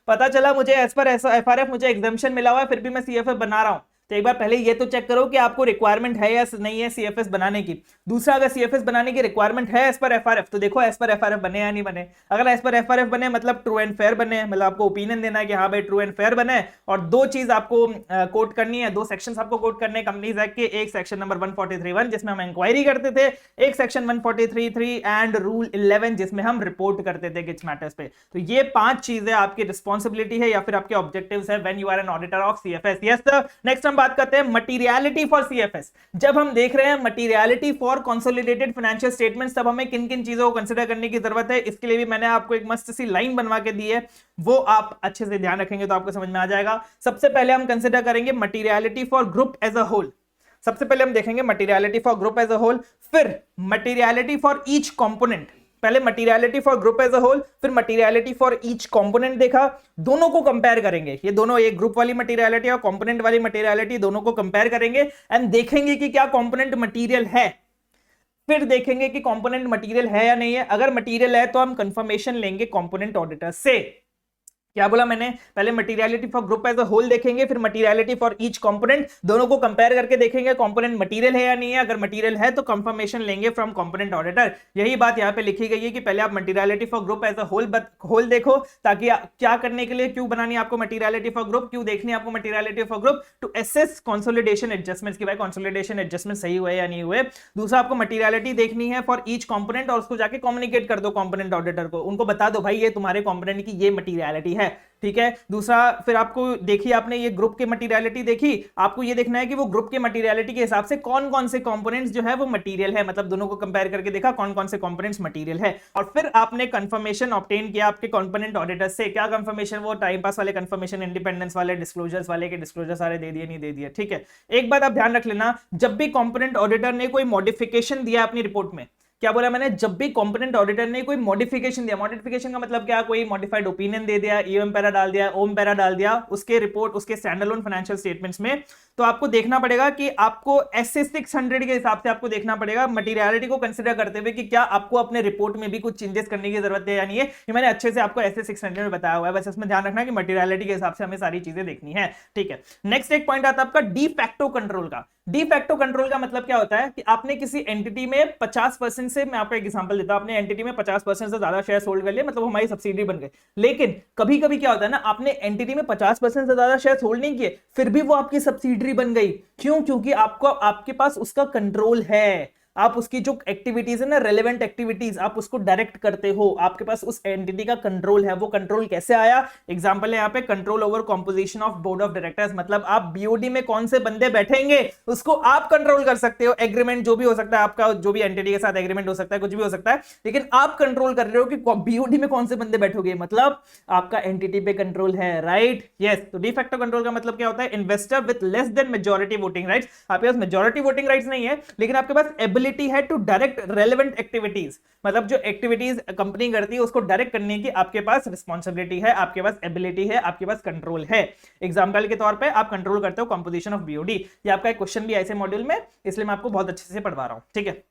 पता चला मुझे एज पर एफआरएफ मुझे एग्जाम्पशन मिला हुआ है, फिर भी मैं सीएफएस बना रहा हूं, तो एक बार पहले ये तो चेक करो कि आपको रिक्वायरमेंट है या नहीं है सीएफएस बनाने की। दूसरा, अगर सीएफएस बनाने की रिक्वायरमेंट है एज पर एफआरएफ, तो देखो एज पर एफआरएफ बने या नहीं बने। अगर एज पर एफआरएफ बने मतलब ट्रू एंड फेयर बने, मतलब आपको ओपिनियन देना है कि हाँ भाई ट्रू एंड फेयर बने। और 2 चीज आपको कोट करनी है, 2 सेक्शंस आपको कोट करने हैं कंपनीज एक्ट के। एक सेक्शन नंबर 143(1) जिसमें हम इंक्वायरी करते थे, एक सेक्शन 143(3) एंड रूल 11 जिसमें हम रिपोर्ट करते थे किस मैटर्स पे। तो ये 5 चीजें आपकी रिस्पॉन्सिबिलिटी है या फिर आपके ऑब्जेक्टिव्स है when you are an auditor of CFS. Yes sir. Next हम बात करते हैं मटीरियलिटी फॉर सीएफएस। जब हम देख रहे हैं materiality for consolidated financial statements, तब हमें किन किन चीजों को कंसीडर करने की जरूरत है, इसके लिए भी मैंने आपको एक मस्त सी लाइन बनवा के दी है, वो आप अच्छे से ध्यान रखेंगे तो आपको समझ में आ जाएगा। सबसे पहले हम कंसीडर करेंगे materiality for group as a whole. सबसे पहले हम देखेंगे materiality for group as a whole, फिर मटीरियलिटी फॉर ईच कंपोनेंट। पहले materiality for group as a whole, फिर मटीरियलिटी फॉर ईच कंपोनेंट देखा, दोनों को कंपेयर करेंगे। ये दोनों, एक ग्रुप वाली मटीरियलिटी और कंपोनेंट वाली मटीरियलिटी, दोनों को कंपेयर करेंगे एंड देखेंगे कि क्या कंपोनेंट मटीरियल है। फिर देखेंगे कि कंपोनेंट मटीरियल है या नहीं है। अगर मटीरियल है तो हम कंफर्मेशन लेंगे कंपोनेंट ऑडिटर से। क्या बोला मैंने, पहले materiality for group as a whole देखेंगे, फिर मटेरियलिटी फॉर ईच कंपोनेंट, दोनों को कंपेयर करके देखेंगे कंपोनेंट मटेरियल है या नहीं है, अगर मटेरियल है तो कंफर्मेशन लेंगे फ्रॉम कंपोनेंट ऑडिटर। यही बात यहाँ पे लिखी गई है कि पहले आप materiality for group as a whole देखो, ताकि क्या करने के लिए, क्यों बनानी है आपको मटेरियलिटी फॉर ग्रुप, क्यों देखनी है आपको materiality for group, to assess consolidation adjustments की भाई कंसोलिडेशन एडजस्टमेंट सही हुए या नहीं हुए। दूसरा आपको मटेरियलिटी देखनी है फॉर ईच कंपोनेंट, और उसको जाके कम्युनिकेट कर दो कंपोनेंट ऑडिटर को, उनको बता दो भाई ये तुम्हारे कंपोनेंट की ये मटेरियलिटी है, ठीक है। दूसरा फिर आपको देखिए, आपने ये ग्रुप की मटेरियलिटी देखी, आपको ये देखना है कि वो ग्रुप के मटेरियलिटी के हिसाब से कौन कौन से कंपोनेंट्स जो है वो मटेरियल है, मतलब दोनों को कंपेयर करके देखा कौन कौन से कंपोनेंट्स मटेरियल है, और फिर आपने कंफर्मेशन ऑब्टेन किया आपके कंपोनेंट ऑडिटर से। क्या कंफर्मेशन, वो टाइम पास वाले कंफर्मेशन, इंडिपेंडेंस वाले, डिस्क्लोजर्स वाले के डिस्क्लोजर सारे दे दिए नहीं दे दिए, ठीक है। एक बात आप ध्यान रख लेना, जब भी कंपोनेंट ऑडिटर ने कोई मॉडिफिकेशन दिया अपनी रिपोर्ट में, क्या बोला मैंने, जब भी कंपोनेंट ऑडिटर ने कोई मॉडिफिकेशन दिया, मॉडिफिकेशन का मतलब क्या, कोई मॉडिफाइड ओपिनियन दे दिया, ईएम पैरा डाल दिया, ओम पैरा डाल दिया उसके रिपोर्ट, उसके स्टैंडअलोन फाइनेंशियल स्टेटमेंट्स में, तो आपको देखना पड़ेगा कि आपको एसए 600 के हिसाब से आपको देखना पड़ेगा मटेरियलिटी को कंसीडर करते हुए कि क्या आपको अपने रिपोर्ट में भी कुछ चेंजेस करने की जरूरत है या नहीं है। ये मैंने अच्छे से आपको एसए 600 में बताया हुआ है, बस इसमें ध्यान रखना कि मटेरियलिटी के हिसाब से हमें सारी चीजें देखनी है, ठीक है। नेक्स्ट एक पॉइंट आता है आपका डी फैक्टो कंट्रोल का। डी फैक्टो कंट्रोल का मतलब क्या होता है कि आपने किसी एंटिटी में 50% से, मैं आपको एक एग्जांपल देता हूं, आपने एंटिटी में 50% से ज्यादा शेयर होल्ड कर लिए, मतलब हमारी सब्सिडी बन गई। लेकिन कभी कभी क्या होता है ना, आपने एंटिटी में 50% से ज्यादा शेयर होल्ड नहीं किए, फिर भी वो आपकी सब्सिडी बन गई। क्यों? क्योंकि आपको, आपके पास उसका कंट्रोल है, आप उसकी जो एक्टिविटीज है ना, रेलेवेंट एक्टिविटीज, आप उसको डायरेक्ट करते हो, आपके पास उस एंटिटी का कंट्रोल है। वो कंट्रोल कैसे आया? एग्जांपल है यहाँ पे, control over composition of board of directors, मतलब आप बीओडी में कौन से बंदे बैठेंगे उसको आप कंट्रोल कर सकते हो। एग्रीमेंट जो भी हो सकता है आपका, जो भी एंटिटी के साथ एग्रीमेंट हो सकता है, कुछ भी हो सकता है, लेकिन आप कंट्रोल कर रहे हो कि बीओडी में कौन से बंदे बैठोगे, मतलब आपका एंटिटी पे कंट्रोल है, राइट? यस। तो डी फैक्टो कंट्रोल का मतलब क्या होता है? Investor with less than majority voting rights. आपके पास मेजॉरिटी वोटिंग राइट्स नहीं है, लेकिन आपके पास एबिलिटी है टू डायरेक्ट रेलेवेंट एक्टिविटीज, मतलब जो एक्टिविटीज कंपनी करती है उसको डायरेक्ट करने की आपके पास रिस्पॉन्सिबिलिटी है, आपके पास एबिलिटी है, आपके पास कंट्रोल है। एग्जांपल के तौर पे आप कंट्रोल करते हो कंपोजिशन ऑफ बीओडी। ये आपका एक क्वेश्चन भी ऐसे मॉड्यूल में, इसलिए मैं आपको बहुत अच्छे से पढ़वा रहा हूं, ठीक है।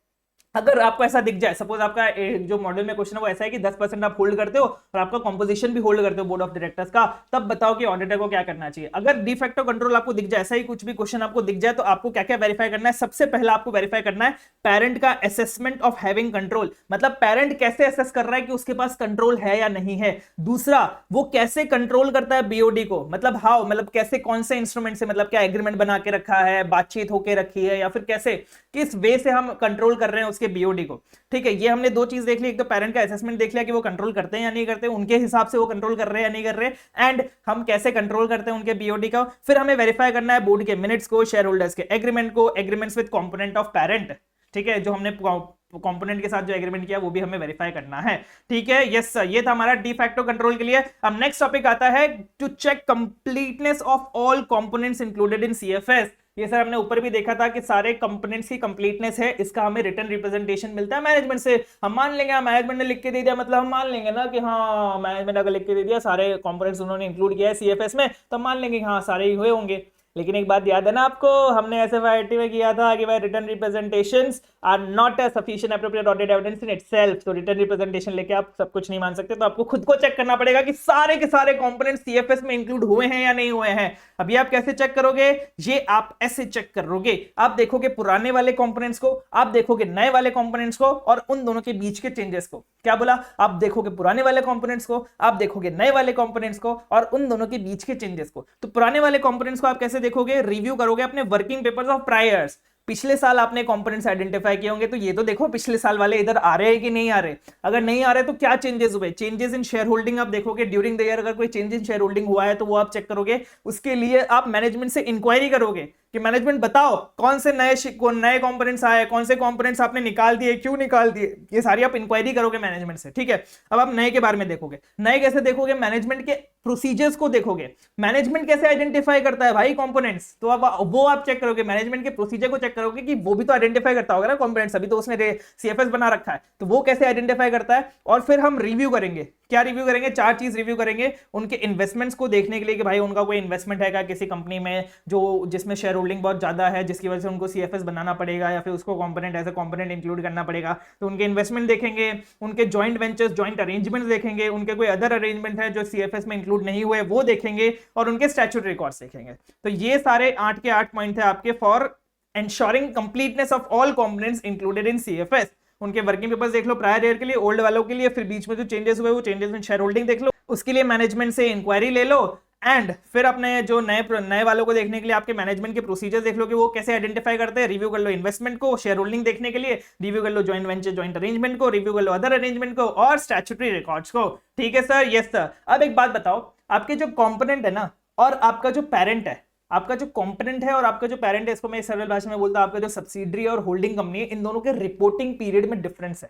अगर आपको ऐसा दिख जाए, सपोज आपका जो मॉडल में क्वेश्चन है वो ऐसा है कि 10% आप होल्ड करते हो और आपका कंपोजिशन भी होल्ड करते हो बोर्ड ऑफ डायरेक्टर्स का, तब बताओ कि ऑडिटर को क्या करना चाहिए। अगर डी फैक्टो कंट्रोल आपको दिख जाए, ऐसा ही कुछ भी क्वेश्चन आपको दिख जाए, तो आपको क्या क्या वेरीफाई करना है? सबसे पहला आपको वेरीफाई करना है पेरेंट का असेसमेंट ऑफ हैविंग कंट्रोल, मतलब पेरेंट कैसे असेस कर रहा है कि उसके पास कंट्रोल है या नहीं है। दूसरा, वो कैसे कंट्रोल करता है बीओडी को, मतलब हाउ, मतलब कैसे, कौन से इंस्ट्रूमेंट से, मतलब क्या एग्रीमेंट बना के रखा है, बातचीत होके रखी है, या फिर कैसे, किस वे से हम कंट्रोल कर रहे हैं उसके बीओडी को, ठीक है। ये हमने दो चीज देख ली, एक तो पेरेंट का असेसमेंट देख लिया कि वो कंट्रोल करते हैं या नहीं करते, उनके हिसाब से वो कंट्रोल कर रहे हैं या नहीं कर रहे, एंड हम कैसे कंट्रोल करते हैं उनके बीओडी का। फिर हमें वेरीफाई करना है बोर्ड के मिनट्स को, शेयर होल्डर्स के एग्रीमेंट को, agreements with component of parent, ठीक है, जो हमने कंपोनेंट के साथ जो एग्रीमेंट किया वो भी हमें वेरीफाई करना है, ठीक है। यस सर, ये था हमारा डी फैक्टो कंट्रोल के लिए। अब नेक्स्ट टॉपिक आता है to check completeness of all components included in CFS. ये सर हमने ऊपर भी देखा था कि सारे कंपोनेंट्स की कंप्लीटनेस है, इसका हमें रिटर्न रिप्रेजेंटेशन मिलता है मैनेजमेंट से। हम मान लेंगे, मैनेजमेंट ने लिख के दे दिया, मतलब हम मान लेंगे ना कि हाँ मैनेजमेंट अगर लिख के दे दिया सारे कंपोनेंट्स उन्होंने इंक्लूड किया है सीएफएस में, तो मान लेंगे हाँ सारे ही हुए होंगे। लेकिन एक बात याद है ना आपको, हमने एसएफआईटी में किया था कि भाई return representations are not a sufficient appropriate audit evidence in itself. तो रिटर्न रिप्रेजेंटेशन लेके आप सब कुछ नहीं मान सकते, तो आपको खुद को चेक करना पड़ेगा कि सारे के सारे कंपोनेंट्स सीएफएस में इंक्लूड हुए हैं या नहीं हुए हैं। अभी आप कैसे चेक करोगे? ये आप ऐसे चेक करोगे, आप देखोगे पुराने वाले कंपोनेंट्स को, आप देखोगे नए वाले कंपोनेंट्स को, और उन दोनों के बीच के चेंजेस को। क्या बोला? आप देखोगे पुराने वाले कंपोनेंट्स को, आप देखोगे नए वाले कंपोनेंट्स को, और उन दोनों के बीच के चेंजेस को। तो पुराने वाले कंपोनेंट्स को आप कैसे देखोगे? रिव्यू करोगे अपने वर्किंग पेपर्स ऑफ प्रायर्स। पिछले साल आपने कंपोनेंट्स आइडेंटिफाई किए होंगे, तो ये तो देखो पिछले साल वाले इधर आ रहे हैं कि नहीं आ रहे। अगर नहीं आ रहे तो क्या चेंजेस हुए? चेंजेस इन शेयर होल्डिंग आप देखोगे ड्यूरिंग द ईयर, अगर कोई चेंज इन शेयर होल्डिंग हुआ है तो वो आप चेक करोगे। उसके लिए आप मैनेजमेंट से इंक्वायरी करोगे कि मैनेजमेंट बताओ कौन से नए कंपोनेंट्स आए, कौन से कंपोनेंट्स आपने निकाल दिए, क्यों निकाल दिए, ये सारी आप इंक्वायरी करोगे मैनेजमेंट से, ठीक है। अब आप नए के बारे में देखोगे। नए कैसे देखोगे? मैनेजमेंट के प्रोसीजर्स को देखोगे। मैनेजमेंट कैसे आइडेंटिफाई करता है भाई कंपोनेंट्स, तो अब वो आप चेक करोगे, मैनेजमेंट के प्रोसीजर को चेक करोगे कि वो भी तो आइडेंटिफाई करता होगा ना कंपोनेंट्स, अभी तो उसने सीएफएस बना रखा है, तो वो कैसे आइडेंटिफाई करता है। और फिर हम रिव्यू करेंगे क्या रिव्यू करेंगे? 4 चीज रिव्यू करेंगे। उनके इन्वेस्टमेंट्स को देखने के लिए कि भाई उनका कोई इन्वेस्टमेंट है क्या किसी कंपनी में जो जिसमें शेयर होल्डिंग बहुत ज्यादा है, जिसकी वजह से उनको सीएफएस बनाना पड़ेगा या फिर उसको component as a component include करना पड़ेगा। तो उनके इन्वेस्टमेंट देखेंगे, उनके जॉइंट वेंचर्स, जॉइंट अरेंजमेंट्स देखेंगे, उनके कोई अदर अरेंजमेंट है जो सीएफएस में इंक्लूड नहीं हुए वो देखेंगे, और उनके स्टैट्यूटरी रिकॉर्ड्स देखेंगे। तो ये सारे 8 के 8 पॉइंट थे आपके for ensuring completeness of all components included in CFS. उनके वर्किंग पेपर्स देख लो प्रायर ईयर के लिए, ओल्ड वालों के लिए, फिर बीच में जो चेंजेस हुए वो चेंजेस में शेयर होल्डिंग देख लो, उसके लिए मैनेजमेंट से इंक्वायरी ले लो, एंड फिर अपने जो नए वालों को देखने के लिए आपके मैनेजमेंट के प्रोसीजर्स देख लो कि वो कैसे आइडेंटिफाई करते हैं। रिव्यू कर लो इन्वेस्टमेंट को, शेयर होल्डिंग देखने के लिए रिव्यू कर लो जॉइंट वेंचर जॉइंट अरेंजमेंट को, रिव्यू कर लो अदर अरेंजमेंट को और स्टैट्यूटरी रिकॉर्ड्स को। ठीक है सर? Yes sir. अब एक बात बताओ, आपके जो कंपोनेंट है ना और आपका जो पेरेंट है, आपका जो कंपोनेंट है और आपका जो पेरेंट है, इसको मैं सरल भाषा में बोलता हूं, आपका जो सब्सिडरी और होल्डिंग कंपनी है, इन दोनों के रिपोर्टिंग पीरियड में डिफरेंस है।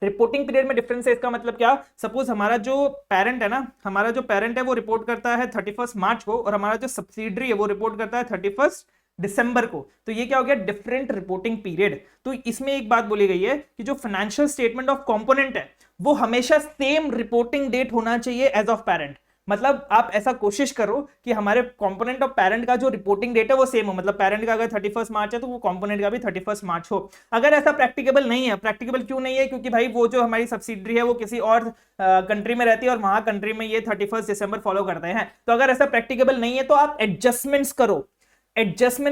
रिपोर्टिंग पीरियड में डिफरेंस है, इसका मतलब क्या? सपोज हमारा जो पेरेंट है ना, हमारा जो पेरेंट है वो रिपोर्ट करता है 31 मार्च को, और हमारा जो सब्सिडरी है वो रिपोर्ट करता है 31 दिसंबर को। तो ये क्या हो गया? Different reporting period. तो इसमें एक बात बोली गई है कि जो फाइनेंशियल स्टेटमेंट ऑफ कंपोनेंट है वो हमेशा सेम रिपोर्टिंग डेट होना चाहिए एज ऑफ पेरेंट। मतलब आप ऐसा कोशिश करो कि हमारे कंपोनेंट और पेरेंट का जो रिपोर्टिंग डेट है वो सेम हो। मतलब पेरेंट का अगर 31 मार्च है तो वो कंपोनेंट का भी 31 मार्च हो। अगर ऐसा प्रैक्टिकेबल नहीं है, प्रैक्टिकेबल क्यों नहीं है? क्योंकि भाई वो जो हमारी सब्सिडरी है वो किसी और कंट्री में रहती है और वहां कंट्री में ये 31 दिसंबर फॉलो करते हैं। तो अगर ऐसा प्रैक्टिकेबल नहीं है तो आप एडजस्टमेंट्स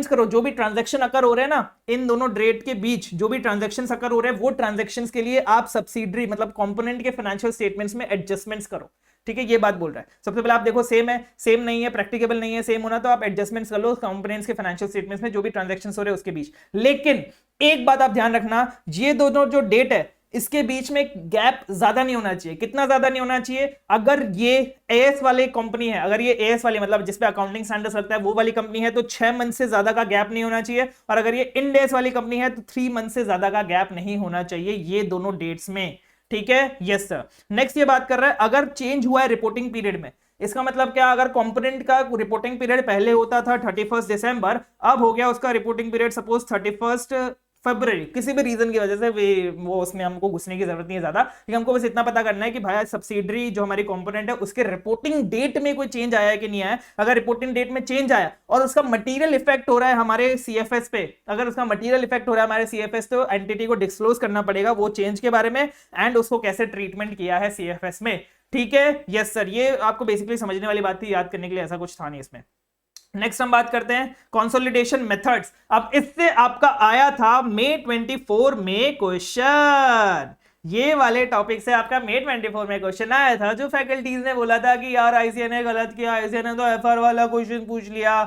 करो, जो भी ट्रांजैक्शन अकर हो रहे हैं ना इन दोनों डेट के बीच, जो भी ट्रांजैक्शन अकर हो रहे हैं वो ट्रांजैक्शंस के लिए आप सब्सिडरी मतलब कंपोनेंट के फाइनेंशियल स्टेटमेंट्स में एडजस्टमेंट्स करो। ठीक है? ये बात बोल रहा है। सबसे पहले आप देखो सेम है, सेम नहीं है, प्रैक्टिकेबल नहीं है, सेम होना तो आप एडजस्टमेंट्स कर लो कंपोनेंट्स के फाइनेंशियल स्टेटमेंट्स में जो भी ट्रांजैक्शंस हो रहे हैं उसके बीच। लेकिन एक बात आप ध्यान रखना, ये दोनों जो डेट है इसके बीच में गैप ज्यादा नहीं होना चाहिए। कितना ज्यादा नहीं होना चाहिए? अगर ये एएस वाली कंपनी है, अगर ये एएस वाली मतलब जिसपे अकाउंटिंग स्टैंडर्ड्स लगता है वो वाली कंपनी है तो 6 मंथ से ज्यादा का गैप नहीं होना चाहिए, और अगर ये इंड एएस वाली कंपनी है तो 3 मंथ से ज्यादा का गैप नहीं होना चाहिए ये दोनों डेट्स में। ठीक है? Yes sir. नेक्स्ट ये बात कर रहा है अगर चेंज हुआ है रिपोर्टिंग पीरियड में, इसका मतलब क्या? अगर कंपोनेंट का रिपोर्टिंग पीरियड पहले होता था 31 दिसंबर, अब हो गया उसका रिपोर्टिंग पीरियड सपोज 31 फरवरी, किसी भी रीजन की वजह से वो उसमें हमको घुसने की जरूरत नहीं है ज्यादा, लेकिन हमको बस इतना पता करना है कि भाई सब्सिडरी जो हमारी कंपोनेंट है उसके रिपोर्टिंग डेट में कोई चेंज आया है कि नहीं आया। अगर रिपोर्टिंग डेट में चेंज आया और उसका मटेरियल इफेक्ट हो रहा है हमारे सीएफएस पे, अगर उसका मटेरियल इफेक्ट हो रहा है हमारे सीएफएस तो एंटिटी को डिस्क्लोज करना पड़ेगा वो चेंज के बारे में एंड उसको कैसे ट्रीटमेंट किया है सीएफएस में। ठीक है? Yes sir. ये आपको बेसिकली समझने वाली बात थी, याद करने के लिए ऐसा कुछ था नहीं इसमें। नेक्स्ट हम बात करते हैं कंसोलिडेशन मेथड्स। अब इससे आपका आया था May 24 में क्वेश्चन, ये वाले टॉपिक से आपका May 24 में क्वेश्चन आया था, जो फैकल्टीज ने बोला था कि यार आईसीए ने गलत किया, आईसीए ने तो एफआर वाला क्वेश्चन पूछ लिया,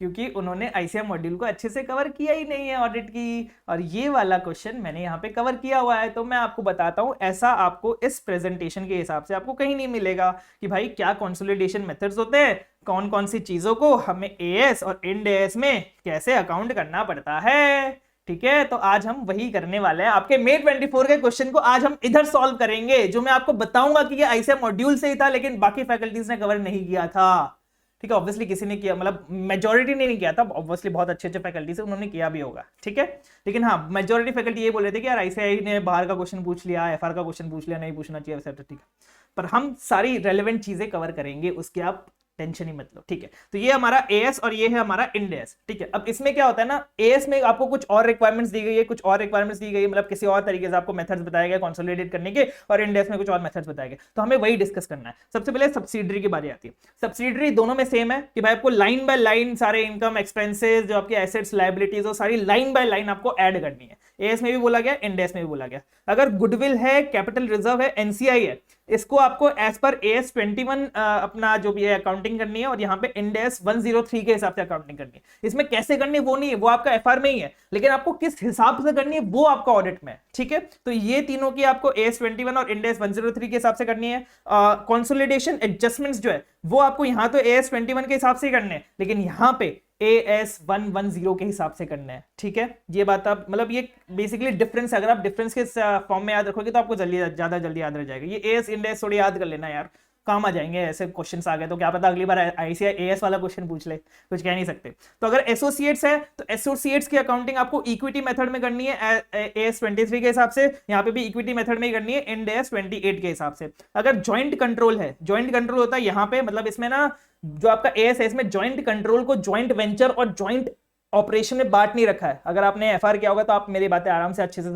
क्योंकि उन्होंने आईसीएम मॉड्यूल को अच्छे से कवर किया ही नहीं है ऑडिट की, और ये वाला क्वेश्चन मैंने यहाँ पे कवर किया हुआ है। तो मैं आपको बताता हूँ, ऐसा आपको इस प्रेजेंटेशन के हिसाब से आपको कहीं नहीं मिलेगा कि भाई क्या कंसोलिडेशन मेथड्स होते हैं, कौन कौन सी चीजों को हमें एएस और इंड एएस में कैसे अकाउंट करना पड़ता है। ठीक है? तो आज हम वही करने वाले हैं। आपके May 24 के क्वेश्चन को आज हम इधर सॉल्व करेंगे, जो मैं आपको बताऊंगा कि ये आईसीएम मॉड्यूल से ही था लेकिन बाकी फैकल्टीज ने कवर नहीं किया था। ठीक है? ऑब्वियसली किसी ने किया, मतलब मेजॉरिटी ने नहीं किया था, ऑब्वियसली बहुत अच्छे अच्छे फैकल्टी से उन्होंने किया भी होगा। ठीक है? लेकिन हाँ मेजॉरिटी फैकल्टी ये बोल रहे थे कि यार आईसीआई ने बाहर का क्वेश्चन पूछ लिया, एफआर का क्वेश्चन पूछ लिया, नहीं पूछना चाहिए वैसे। ठीक है, पर हम सारी रेलेवेंट चीजें कवर करेंगे, उसके आप टेंशन ही मत लो। ठीक है? तो ये हमारा एएस और ये है हमारा इंड एएस। ठीक है? अब इसमें क्या होता है ना, एएस में आपको कुछ और रिक्वायरमेंट्स दी गई है, कुछ और रिक्वायरमेंट्स दी गई है, मतलब किसी और तरीके से आपको मेथड्स बताए गए कंसोलिडेट करने के, और इंड एएस में कुछ और मेथड्स बताए गए। तो हमें वही डिस्कस करना है। सबसे पहले सब्सिडरी की बारी आती है। सब्सिडरी दोनों में सेम है कि भाई आपको लाइन बाय लाइन सारे इनकम एक्सपेंसेस जो आपके एसेट्स लायबिलिटीज हो सारी लाइन बाय लाइन आपको ऐड करनी है। एएस में भी बोला गया, इंड एएस में भी बोला गया। अगर गुडविल है, कैपिटल रिजर्व है, एनसीआई है, इसको आपको एज पर एएस 21 अपना जो भी है अकाउंटिंग करनी है, और यहाँ पे इंड एएस 103 के हिसाब से अकाउंटिंग करनी है। इसमें कैसे करनी है वो नहीं है, वो आपका एफआर में ही है, लेकिन आपको किस हिसाब से करनी है वो आपका ऑडिट में है। ठीक है? तो ये तीनों की आपको एएस 21 और इंड एएस 103 के हिसाब से करनी है। कंसोलिडेशन एडजस्टमेंट्स जो है वो आपको यहाँ तो एएस 21 के हिसाब से करने हैं, लेकिन यहाँ पे AS 110 के हिसाब से करना है। ठीक है? ये बात आप मतलब ये बेसिकली डिफरेंस है, अगर आप डिफरेंस के फॉर्म में याद रखोगे तो आपको ज्यादा जल्दी याद रह जाएगा। ये AS इंड एएस थोड़ी याद कर लेना यार, काम आ जाएंगे ऐसे क्वेश्चंस आ गए तो, क्या पता अगली बार आईसीआई एएस वाला क्वेश्चन पूछ ले, कुछ कह नहीं सकते। तो अगर एसोसिएट्स है तो एसोसिएट्स की अकाउंटिंग आपको इक्विटी मेथड में करनी है एएस 23 के हिसाब से, यहाँ पे भी इक्विटी मेथड में ही करनी है इंड एएस 28 के हिसाब से। अगर ज्वाइंट कंट्रोल है, ज्वाइंट कंट्रोल होता है यहाँ पे, मतलब इसमें ना जो आपका एएस है इसमें ज्वाइंट कंट्रोल को ज्वाइंट वेंचर और ज्वाइंट ऑपरेशन में बांट नहीं रखा है। अगर आपने एफआर किया होगा तो आप मेरी बातें आराम से अच्छे से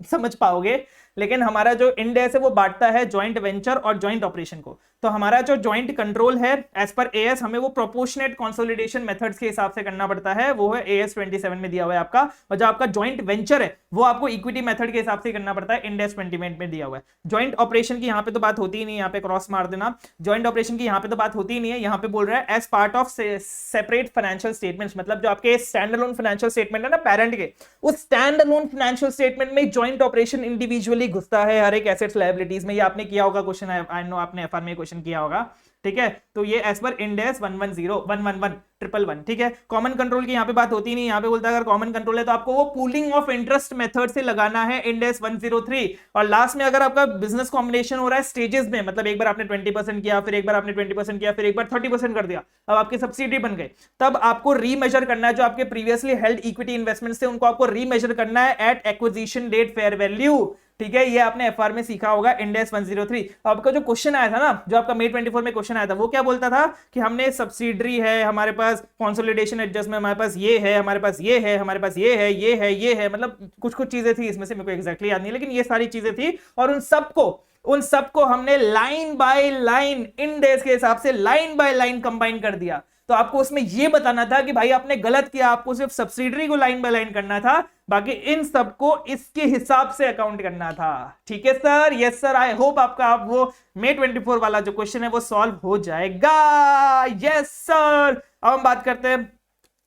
समझ पाओगे। लेकिन हमारा जो इंड है वो बांटता है ज्वाइंट वेंचर और ज्वाइंट ऑपरेशन को। तो हमारा जो ज्वाइंट कंट्रोल है एज पर एएस हमें वो प्रोपोर्शनेट कंसोलिडेशन मेथड्स के हिसाब से करना पड़ता है, वो है एएस 27 में दिया हुआ है आपका। और जो आपका ज्वाइंट वेंचर है वो आपको इक्विटी मेथड के हिसाब से करना पड़ता है, इंड एएस 28 में दिया हुआ है। ज्वाइंट ऑपरेशन की यहाँ पे तो बात होती ही नहीं, यहाँ पे क्रॉस मार देना, ज्वाइंट ऑपरेशन की यहाँ पे तो बात होती ही नहीं है। यहाँ पे बोल रहा है as part of separate financial statements, मतलब जो आपके स्टैंड अलोन फाइनेंशियल स्टेटमेंट है ना पैरेंट के, उस स्टैंड अलोन फाइनेंशियल स्टेटमेंट में ज्वाइंट ऑपरेशन इंडिविजुअली घुसता है हर एक एसेट्स लायबिलिटीज में। ये आपने किया होगा क्वेश्चन, आई नो आपने एफआर में क्वेश्चन किया होगा, ठीक है। तो ये एज पर इंड एएस 111 ठीक है। कॉमन कंट्रोल की यहाँ पे बात होती नहीं, यहाँ पे बोलता है अगर कॉमन कंट्रोल है तो आपको वो पूलिंग ऑफ इंटरेस्ट मेथड से लगाना है, इंड एएस 103। और लास्ट में अगर आपका बिजनेस कॉम्बिनेशन हो रहा है स्टेजेस में, मतलब एक बार आपने 20% किया, फिर एक बार आपने 20% किया, फिर एक बार 30% कर दिया, अब आपके सब्सिडी बन गए, तब आपको रीमेजर करना है जो आपके प्रीवियसली हेल्ड इक्विटी इन्वेस्टमेंट्स थे उनको आपको रीमेजर करना है at acquisition date fair value, ठीक है। ये आपने एफआर में सीखा होगा, इंड एएस 103। आपका जो क्वेश्चन आया था ना, जो आपका May 24 में क्वेश्चन आया था, वो क्या बोलता था कि हमने सब्सिडरी है, हमारे पास कंसोलिडेशन एडजस्टमेंट, हमारे पास ये है, हमारे पास ये है, हमारे पास ये है, ये है, ये है, मतलब कुछ कुछ चीजें थी इसमें से, मेरे को एग्जैक्टली याद नहीं, लेकिन ये सारी चीजें थी। और उन सबको हमने line by line Ind AS के हिसाब से लाइन बाय लाइन कंबाइन कर दिया। तो आपको उसमें यह बताना था कि भाई आपने गलत किया, आपको सिर्फ सब्सिडरी को लाइन बाय लाइन करना था, बाकी इन सबको इसके हिसाब से अकाउंट करना था, ठीक है sir. Yes sir, I hope आपका आप वो May 24 वाला जो क्वेश्चन है वो सॉल्व हो जाएगा। Yes sir. अब हम बात करते हैं,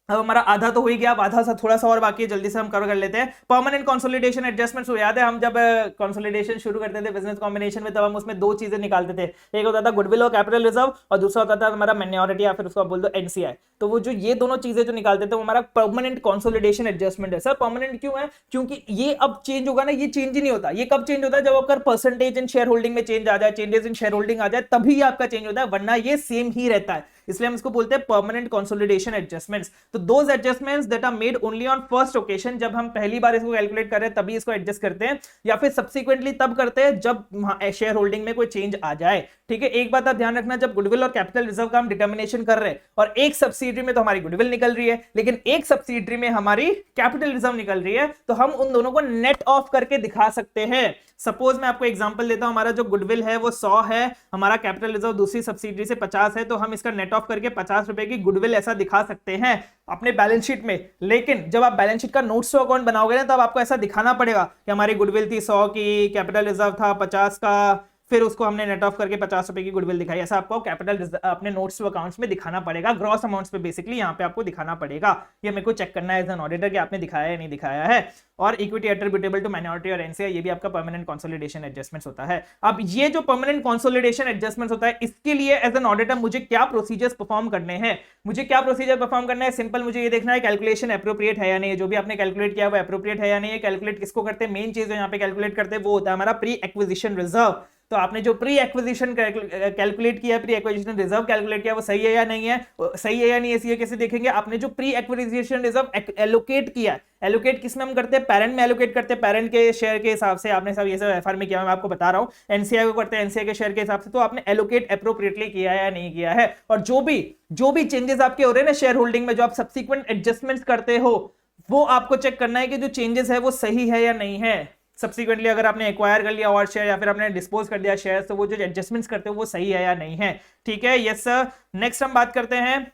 अब हमारा आधा तो हो ही गया, अब आधा सा थोड़ा सा और बाकी है, जल्दी से हम कवर कर लेते हैं। परमानेंट कंसोलिडेशन एडजस्टमेंट्स, याद है हम जब कंसोलिडेशन शुरू करते थे बिजनेस कॉम्बिनेशन में, तब हम उसमें दो चीजें निकालते थे, एक होता था गुडविल और कैपिटल रिजर्व, और दूसरा होता था हमारा माइनॉरिटी या फिर उसको आप बोल दो एनसीआई। तो वो जो ये दोनों चीजें जो निकालते थे वो हमारा परमानेंट कंसोलिडेशन एडजस्टमेंट है। सर परमानेंट क्यों है? क्योंकि ये अब चेंज होगा ना, ये चेंज ही नहीं होता। ये कब चेंज होता है? जब आपका परसेंटेज इन शेयर होल्डिंग में चेंज आ जाए, चेंजेस इन शेयर होल्डिंग आ जाए, तभी आपका चेंज होता है, वरना ये सेम ही रहता है। इसलिए हम इसको बोलते हैं परमानेंट कंसोलिडेशन एडजस्टमेंट्स। तो those adjustments that are made only on first occasion, जब हम पहली बार इसको कैलकुलेट कर रहे हैं तभी इसको एडजस्ट करते हैं, या फिर सब्सिक्वेंटली तब करते हैं जब शेयर होल्डिंग में कोई चेंज आ जाए, ठीक है। एक बात आप ध्यान रखना, जब गुडविल और कैपिटल रिजर्व का हम डिटर्मिनेशन कर रहे हैं और एक सब्सिडरी में तो हमारी गुडविल निकल रही है, लेकिन एक सब्सिडरी में हमारी कैपिटल रिजर्व निकल रही है, तो हम उन दोनों को नेट ऑफ करके दिखा सकते हैं। सपोज मैं आपको एग्जांपल देता हूं, हमारा जो गुडविल है वो 100 है, हमारा कैपिटल रिजर्व दूसरी सब्सिडरी से 50 है, तो हम इसका नेट ऑफ करके 50 रुपए की गुडविल ऐसा दिखा सकते हैं अपने बैलेंस शीट में। लेकिन जब आप बैलेंस शीट का नोट्स टू अकाउंट बनाओगे ना, तब आपको ऐसा दिखाना पड़ेगा कि हमारी गुडविल थी 100 की, कैपिटल रिजर्व था 50 का, फिर उसको हमने नेट ऑफ करके 50 रुपए की गुडविल दिखाई। ऐसा आपको कैपिटल अपने नोट्स टू अकाउंट्स में दिखाना पड़ेगा, ग्रॉस अमाउंट्स पे बेसिकली यहाँ पे आपको दिखाना पड़ेगा। ये मेरे को चेक करना है एज एन ऑडिटर कि आपने दिखाया या नहीं दिखाया है। और इक्विटी एट्रिब्यूटेबल टू माइनॉरिटी और एनसीआई, ये भी आपका परमानेंट कंसोलिडेशन एडजस्टमेंट्स होता है। अब ये जो परमानेंट कंसोलिडेशन एडजस्टमेंट्स होता है, इसके लिए एज एन ऑडिटर मुझे क्या प्रोसीजर्स परफॉर्म करने हैं? मुझे क्या प्रोसीजर परफॉर्म करना है? सिंपल, मुझे ये देखना है कैलकुलेशन एप्रोप्रिएट है या नहीं है, जो भी आपने कैलकुलेट किया वो एप्रोप्रिएट है या नहीं है। कैलकुलेट किसको करते हैं? मेन चीज जो यहाँ पे कैलकुलेट करते हैं वो होता है हमारा प्री एक्विजिशन रिजर्व। तो आपने जो प्री एक्विजिशन कैलकुलेट किया, प्री एक्विजिशन रिजर्व कैलकुलेट किया, वो सही है या नहीं है? सही है या नहीं है कैसे देखेंगे? आपने जो प्री एक्विजिशन रिजर्व एलोकेट किया, एलोकेट किस में हम करते हैं? पेरेंट में एलोकेट करते हैं, पेरेंट के शेयर के हिसाब से। आपने सब ये सब एफआर में किया, मैं आपको बता रहा हूं। एनसीआई को करते हैं एनसीआई के शेयर के हिसाब से। तो आपने एलोकेट एप्रोप्रिएटली किया है या नहीं किया है? और जो भी चेंजेस आपके हो रहे हैं ना शेयर होल्डिंग में, जो आप सब्सिक्वेंट एडजस्टमेंट्स करते हो, वो आपको चेक करना है कि जो चेंजेस है वो सही है या नहीं है। सब्सिक्वेंटली अगर आपने एक्वायर कर लिया और शेयर, या फिर आपने डिस्पोज कर दिया शेयर, तो वो जो एडजस्टमेंट्स करते हो वो सही है या नहीं है, ठीक है। Yes sir. नेक्स्ट हम बात करते हैं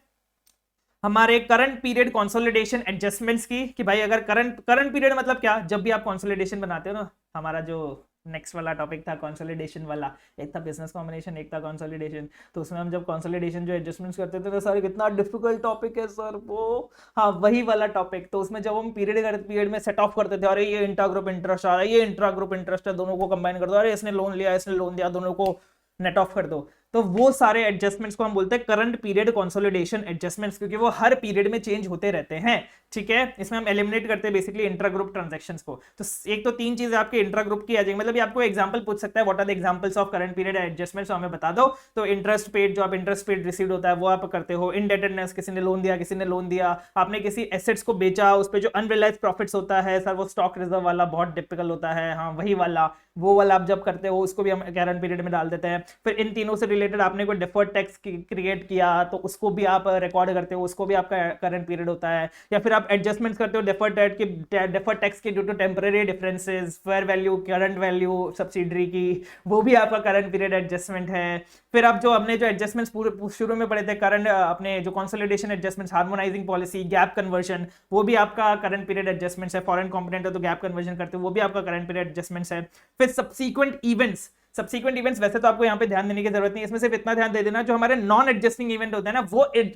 हमारे करंट पीरियड कंसोलिडेशन एडजस्टमेंट्स की, कि भाई अगर करंट पीरियड मतलब क्या? जब भी आप कंसोलिडेशन बनाते हो ना, हमारा जो नेक्स्ट वाला टॉपिक था कंसोलिडेशन वाला, एक था बिजनेस कॉम्बिनेशन, एक था कंसोलिडेशन, तो उसमें हम जब कंसोलिडेशन जो एडजस्टमेंट्स करते थे तो सर कितना डिफिकल्ट टॉपिक है सर वो, हाँ वही वाला टॉपिक। तो उसमें जब हम पीरियड में सेट ऑफ करते थे, अरे ये इंट्रा ग्रुप इंटरेस्ट आ रहा है, ये इंट्रा ग्रुप इंटरेस्ट है, दोनों को कंबाइन कर दो, अरे इसने लोन लिया, इसने लोन दिया, दोनों को नेट ऑफ कर दो। तो वो सारे एडजस्टमेंट्स को हम बोलते हैं करंट पीरियड कंसोलिडेशन एडजस्टमेंट्स, क्योंकि वो हर पीरियड में चेंज होते रहते हैं, ठीक है, इसमें हम एलिमिनेट करते हैं बेसिकली इंट्रा ग्रुप ट्रांजैक्शंस को। तो एक तो तीन चीजें आपके इंट्रा ग्रुप की आ जाएंगी, मतलब ये आपको एग्जांपल पूछ सकता है what are the examples of current period adjustments, हमें बता दो। तो इंटरेस्ट पेड, जो आप इंटरेस्ट पेड रिसीव्ड होता है वो आप करते हो। इनडेटेडनेस, किसी ने लोन दिया, किसी ने लोन दिया, आपने किसी एसेट्स को बेचा, उस पर जो अनरियलाइज्ड प्रॉफिट्स होता है सर, वो स्टॉक रिजर्व वाला बहुत टिपिकल होता है, हाँ वही वाला, वो वाला आप जब करते हो उसको भी हम करंट पीरियड में डाल देते हैं। फिर इन तीनों से रिलेटेड आपने कोई डिफर्ड टैक्स क्रिएट किया तो उसको भी आप रिकॉर्ड करते हो, उसको भी आपका करंट पीरियड होता है। या फिर आप एडजस्टमेंट्स करते हो डिफर्ड टैक्स के due to temporary differences, fair value, current value subsidiary की, वो भी आपका करंट पीरियड एडजस्टमेंट है। फिर आप जो हमने जो एडजस्टमेंट्स पूरे शुरू में पढ़े थे, करंट अपने जो consolidation adjustments, harmonising policy, gap conversion, वो भी आपका करंट पीरियड एडजस्टमेंट्स है। फॉरेन कंपोनेंट है तो गैप कन्वर्जन करते हो, वो भी आपका करंट पीरियड एडजस्टमेंट्स है। फिर सब्सीक्वेंट इवेंट्स, वैसे तो आपको यहाँ पे ध्यान देने की जरूरत नहीं है, इसमें सिर्फ इतना ध्यान दे देना जो हमारे नॉन एडजस्टिंग इवेंट होते हैं ना,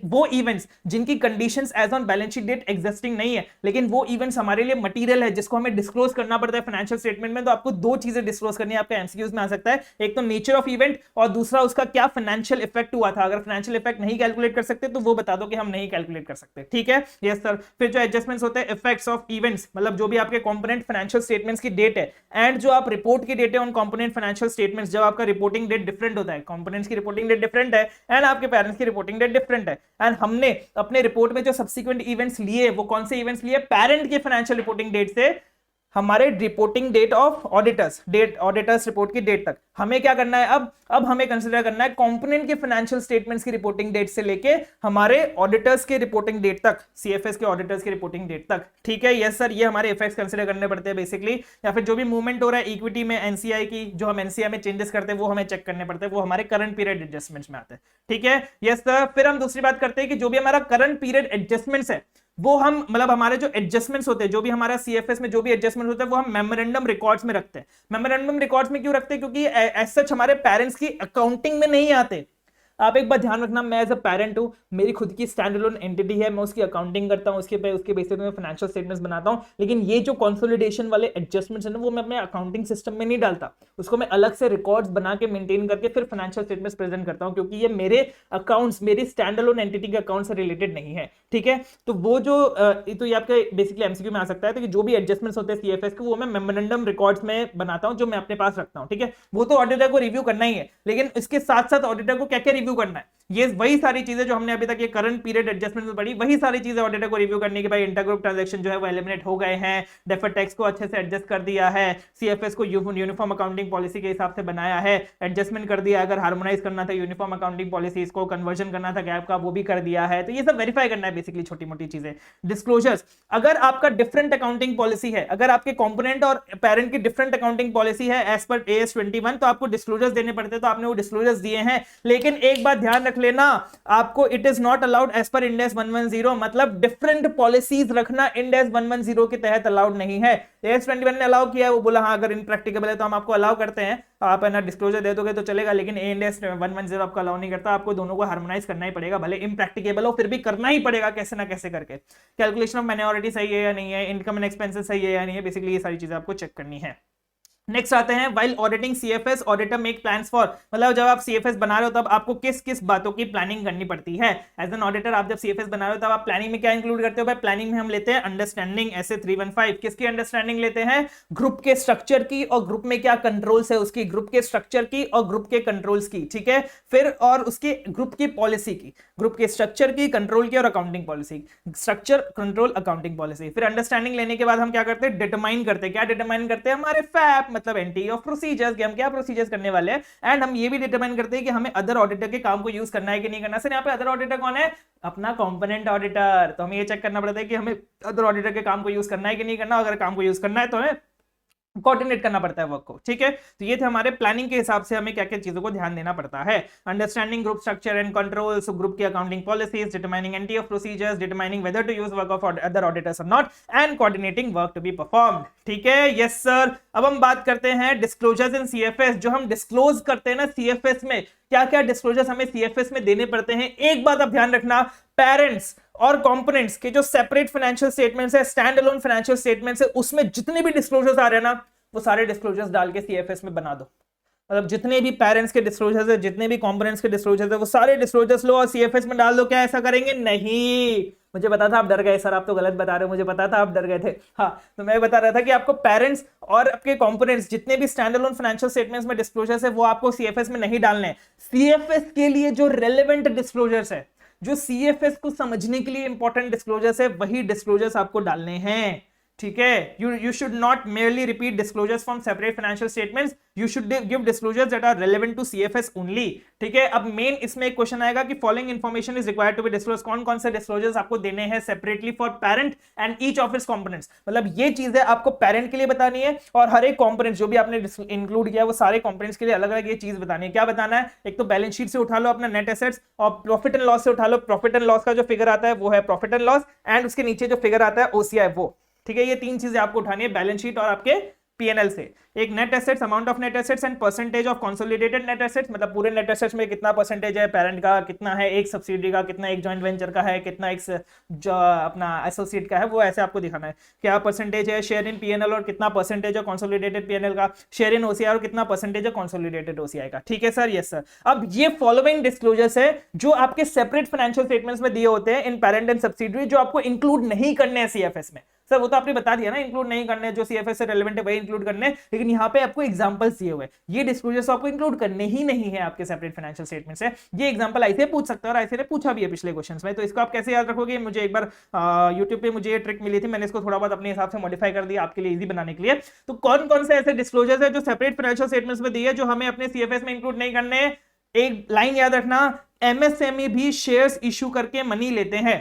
वो इवेंट्स जिनकी conditions as on balance sheet date existing नहीं है, लेकिन वो इवेंट्स हमारे लिए मटेरियल है जिसको हमें डिस्क्लोज करना पड़ता है फाइनेंशियल स्टेटमेंट में। तो आपको दो चीजें डिस्क्लोज करनी है, आपका एमसीक्यूज में आ सकता है, एक तो नेचर ऑफ इवेंट और दूसरा उसका क्या फाइनेंशियल इफेक्ट हुआ था। अगर फाइनेंशियल इफेक्ट नहीं कैलकुलेट कर सकते तो वो बता दो कि हम नहीं कैलकुलेट कर सकते, ठीक है। Yes sir. फिर जो एडजस्टमेंट्स होते हैं इफेक्ट्स ऑफ इवेंट्स, मतलब जो भी आपके कंपोनेंट फाइनेंशियल स्टेटमेंट्स की डेट है एंड जो आप रिपोर्ट की डेट है ऑन कंपोनेंट फाइनेंशियल स्टेटमेंट्स, जब आपका रिपोर्टिंग डेट डिफरेंट होता है, कंपोनेंट्स की रिपोर्टिंग डेट डिफरेंट है एंड आपके पेरेंट्स की रिपोर्टिंग डेट डिफरेंट है, एंड हमने अपने रिपोर्ट में जो सब्सिक्वेंट इवेंट्स लिए वो कौन से इवेंट्स लिए, पेरेंट के फाइनेंशियल रिपोर्टिंग डेट से हमारे reporting date of auditors report की डेट तक। हमें क्या करना है अब हमें कंसीडर करना है कंपोनेंट के फाइनेंशियल स्टेटमेंट्स की रिपोर्टिंग डेट से लेके हमारे ऑडिटर्स के रिपोर्टिंग डेट तक, सीएफएस के ऑडिटर्स की रिपोर्टिंग डेट तक, ठीक है। यस सर, ये हमारे इफेक्ट्स कंसीडर करने पड़ते हैं बेसिकली। या फिर जो भी मूवमेंट हो रहा है इक्विटी में, एनसीआई की, जो हम एनसीआई में चेंजेस करते हैं वो हमें चेक करने पड़ते हैं, वो हमारे करंट पीरियड एडजस्टमेंट्स में आते हैं, ठीक है। Yes sir. फिर हम दूसरी बात करते हैं कि जो भी हमारा करंट पीरियड एडजस्टमेंट्स है वो हम, मतलब हमारे जो एडजस्टमेंट्स होते हैं, जो भी हमारा सीएफएस में जो भी एडजस्टमेंट होता है वो हम मेमोरेंडम रिकॉर्ड्स में रखते हैं। मेमोरेंडम रिकॉर्ड्स में क्यों रखते हैं? क्योंकि एज सच हमारे पेरेंट्स की अकाउंटिंग में नहीं आते। आप एक बात ध्यान रखना, मैं एज अ पेरेंट हूं, मेरी खुद की स्टैंड अलोन एंटिटी है, मैं उसकी अकाउंटिंग करता हूं, उसके बेसिस पे मैं फाइनेंशियल स्टेटमेंट्स बनाता हूं, लेकिन ये जो कंसोलिडेशन वाले एडजस्टमेंट्स है ना वो मैं अपने अकाउंटिंग सिस्टम में नहीं डालता, उसको मैं अलग से रिकॉर्ड्स बना के मेंटेन करके फिर फाइनेंशियल स्टेटमेंट्स प्रेजेंट करता हूं, क्योंकि ये मेरे अकाउंट्स, मेरी स्टैंड अलोन एंटिटी के अकाउंट से रिलेटेड नहीं है, ठीक है। तो वो जो तो ये आपके बेसिकली एमसीक्यू में आ सकता है, तो जो भी एडजस्टमेंट्स होते हैं सीएफएस के वो मैं मेमोरेंडम रिकॉर्ड्स में बनाता हूं, जो मैं अपने पास रखता हूं, ठीक है। वो तो ऑडिटर को रिव्यू करना ही है, लेकिन इसके साथ साथ ऑडिटर को क्या क्या रिव्यू करना है, ये वही सारी चीजें जो हमने अभी तक ये करंट पीरियड एडजस्टमेंट में पढ़ी, वही सारी चीजें ऑडिटर को रिव्यू करने की, भाई इंटरग्रुप ट्रांजैक्शन जो है वो एलिमिनेट हो गए हैं, डेफर्ड टैक्स को अच्छे से एडजस्ट कर दिया है, सीएफएस को यूनिफॉर्म अकाउंटिंग पॉलिसी के हिसाब से बनाया है, एडजस्टमेंट कर दिया, अगर हार्मोनाइज करना था यूनिफॉर्म अकाउंटिंग पॉलिसी, इसको कन्वर्जन करना था गैप का, वो भी कर दिया है। तो ये सब वेरीफाई करना है बेसिकली, छोटी मोटी चीजें। डिस्क्लोजर्स, अगर आपका डिफरेंट अकाउंटिंग पॉलिसी है, अगर आपके कंपोनेंट और पेरेंट की डिफरेंट अकाउंटिंग पॉलिसी है एज पर AS 21, तो आपको डिस्क्लोजर्स देने पड़ते हैं, तो आपने वो डिस्क्लोजर्स दिए हैं, लेकिन एक बात ध्यान रख लेना, आपको it is not allowed as per Ind AS 110, मतलब डिफरेंट पॉलिसीज रखना इंड AS 110 के तहत अलाउड नहीं है। AS 21 ने अलाउ किया है, वो बोला हाँ अगर इनप्रैक्टिकेबल है तो हम आपको अलाउ करते हैं, आप है ना डिस्क्लोजर दे दोगे तो चलेगा, लेकिन इंड AS 110 आपको अलाउ नहीं करता, आपको दोनों को हार्मोनाइज करना ही पड़ेगा, भले इनप्रैक्टिकेबल हो फिर भी करना ही पड़ेगा कैसे ना कैसे करके। कैलकुलेशन ऑफ माइनॉरिटी सही है या नहीं है, इनकम एंड एक्सपेंसेस सही है या नहीं है, बेसिकली ये सारी चीजें आपको चेक करनी है। नेक्स्ट आते हैं, while auditing CFS auditor make plans for, मतलब जब आप सीएफएस बना रहे हो तब आपको किस किस बातों की प्लानिंग करनी पड़ती है। एज एन ऑडिटर आप जब सीएफएस बना रहे हो तब आप प्लानिंग में क्या इंक्लूड करते हो? भाई प्लानिंग में हम लेते हैं अंडरस्टैंडिंग, ऐसे 315 किसकी अंडरस्टैंडिंग लेते हैं? ग्रुप के स्ट्रक्चर की, और ग्रुप में क्या कंट्रोल्स है उसकी, ग्रुप के स्ट्रक्चर की और ग्रुप के कंट्रोल्स की, ठीक है। फिर और उसके ग्रुप की पॉलिसी की, ग्रुप के स्ट्रक्चर की, कंट्रोल की और accounting policy, structure control accounting policy. फिर अंडरस्टैंडिंग लेने के बाद हम क्या करते हैं? डिटरमाइन करते हैं। क्या डिटरमाइन करते हैं? हमारे फैप मतलब एंटी ऑफ प्रोसीजर्स, कि हम क्या प्रोसीजर्स करने वाले हैं, एंड हम ये भी डिटरमाइन करते हैं कि हमें अदर ऑडिटर के काम को यूज करना है कि नहीं करना। सर यहाँ पे अदर ऑडिटर कौन है? अपना कंपोनेंट ऑडिटर। तो हमें ये चेक करना पड़ता है कि हमें अदर ऑडिटर के काम को यूज करना है कि नहीं करना, अगर काम को यूज करना है तो हमें कोऑर्डिनेट करना पड़ता है वर्क को, ठीक है। तो ये थे हमारे प्लानिंग के हिसाब से हमें क्या क्या चीजों को ध्यान देना पड़ता है। Understanding group structure and controls, group की accounting policies, determining anti of procedures, determining whether to use work of other auditors और not, and coordinating work to be performed, ठीक है। Yes sir. अब हम बात करते हैं डिस्क्लोजर्स इन सीएफएस। जो हम डिस्क्लोज करते हैं ना सीएफएस में, क्या क्या डिस्क्लोजर्स हमें सीएफएस में देने पड़ते हैं। एक बात आप ध्यान रखना, पेरेंट्स और कंपोनेंट्स के जो सेपरेट फाइनेंशियल स्टेटमेंट्स है, स्टैंड अलोन फाइनेंशियल स्टेटमेंट्स है, उसमें जितने भी डिस्क्लोजर्स आ रहे हैं ना वो सारे डिस्क्लोजर्स डाल के सीएफएस में बना दो। मतलब जितने भी पेरेंट्स के डिस्क्लोजर्स है, जितने भी कंपोनेंट्स के डिस्क्लोजर्स है, वो सारे डिस्क्लोजर्स लो और सीएफएस में डाल दो। क्या ऐसा करेंगे? नहीं, मुझे पता था आप डर गए सर, आप तो गलत बता रहे हो, मुझे पता था आप डर गए थे। हाँ, तो मैं बता रहा था कि आपको पेरेंट्स और आपके कंपोनेंट्स जितने भी स्टैंड अलोन फाइनेंशियल स्टेटमेंट्स में डिस्क्लोजर्स है वो आपको सीएफएस में नहीं डालने हैं। सीएफएस के लिए जो रेलेवेंट डिस्क्लोजर्स है, जो सीएफएस को समझने के लिए इंपॉर्टेंट डिस्क्लोजर्स है, वही डिस्क्लोजर्स आपको डालने हैं। ठीक है, you should not merely repeat disclosures from separate financial statements, you should give disclosures that are relevant to CFS only। ठीक है, अब मेन इसमें एक क्वेश्चन आएगा कि following information is required to be disclose, कौन कौन से डिस्क्लोजर्स आपको देने हैं separately for parent and each of its components. मतलब ये चीजें आपको पेरेंट के लिए बतानी है और हर एक कंपोनेंट जो भी आपने इंक्लूड किया वो सारे कंपोनेंट्स के लिए अलग अलग ये चीज बतानी है। क्या बताना है, एक तो बैलेंस शीट से उठा लो अपना नेट एसेट्स और प्रॉफिट एंड लॉस से उठा लो, प्रॉफिट एंड लॉस का जो फिगर आता है वो है प्रॉफिट एंड लॉस, एंड उसके नीचे जो फिगर आता है ओसीआई वो। ठीक है, ये तीन चीजें आपको उठानी है बैलेंस शीट और आपके पीएनएल से। एक net assets, amount of net assets and percentage of consolidated net assets, मतलब पूरे नेट एसेट्स में कितना परसेंटेज है पेरेंट का, कितना है एक सब्सिडी का, कितना एक जॉइंट वेंचर का है, कितना एक जो अपना एसोसिएट का है, वो ऐसे आपको दिखाना है। क्या परसेंटेज है शेयर इन पीएनएल और कितना परसेंटेज है कंसोलिडेटेड पीएनएल का, शेयर इन ओसीआई और कितना परसेंटेज है कंसोलिडेटेड ओसीआई का। ठीक है सर, यस सर। अब ये फॉलोइंग डिस्क्लोजर्स है जो आपके सेपरेट फाइनेंशियल स्टेटमेंट्स में दिए होते हैं इन पेरेंट एंड सब्सिडियरी, जो आपको इंक्लूड नहीं करने हैं सीएफएस में। सर वो तो आपने बता दिया ना, इंक्लूड नहीं करने, जो सीएफएस से रेलेवेंट है वही इंक्लूड करने, लेकिन यहाँ पे आपको एग्जांपल्स दिए हुए हैं, ये डिस्क्लोजर्स आपको इंक्लूड करने ही नहीं है आपके सेपरेट फाइनेंशियल स्टेटमेंट से। ये एग्जांपल ऐसे पूछ सकता है और ऐसे ने पूछा भी है पिछले क्वेश्चंस में, तो इसको आप कैसे याद रखोगे। मुझे एक बार यूट्यूब पे मुझे ये ट्रिक मिली थी, मैंने इसको थोड़ा बहुत अपने हिसाब से मॉडिफाई कर दिया आपके लिए इजी बनाने के लिए। तो कौन कौन से ऐसे डिस्क्लोजर्स है जो सेपरेट फाइनेंशियल स्टेटमेंट्स में दिए है जो हमें अपने सीएफएस में इंक्लूड नहीं करने। एक लाइन याद रखना, एमएसएमई भी शेयर्स इशू करके मनी लेते हैं।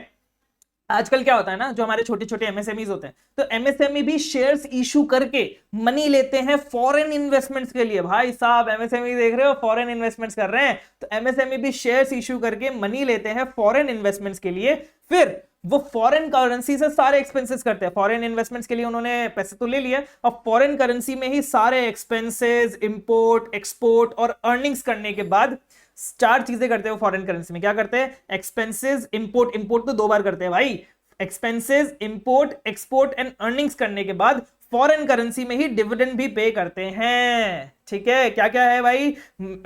आजकल क्या होता है ना, जो हमारे छोटे छोटे एमएसएमईज होते हैं, तो एमएसएमई भी शेयर्स इशू करके मनी लेते हैं फॉरेन इन्वेस्टमेंट्स के लिए। भाई साहब एमएसएमई देख रहे हो, फॉरेन इन्वेस्टमेंट्स कर रहे हैं, तो एमएसएमई भी शेयर्स इशू करके मनी लेते हैं फॉरेन इन्वेस्टमेंट्स के लिए। फिर वो फॉरेन करेंसी से सारे एक्सपेंसेस करते हैं। फॉरेन इन्वेस्टमेंट्स के लिए उन्होंने पैसे तो ले लिए, और फॉरेन करेंसी में ही सारे एक्सपेंसेस, इंपोर्ट, एक्सपोर्ट और अर्निंग्स करने के बाद चार चीजें करते हैं वो फॉरेन करेंसी में। क्या करते हैं, एक्सपेंसेस, इंपोर्ट, इंपोर्ट तो 2 बार करते हैं भाई, expenses, import, export and earnings करने के बाद फॉरेन करेंसी में ही डिविडेंड भी पे करते हैं। ठीक है, क्या क्या है भाई,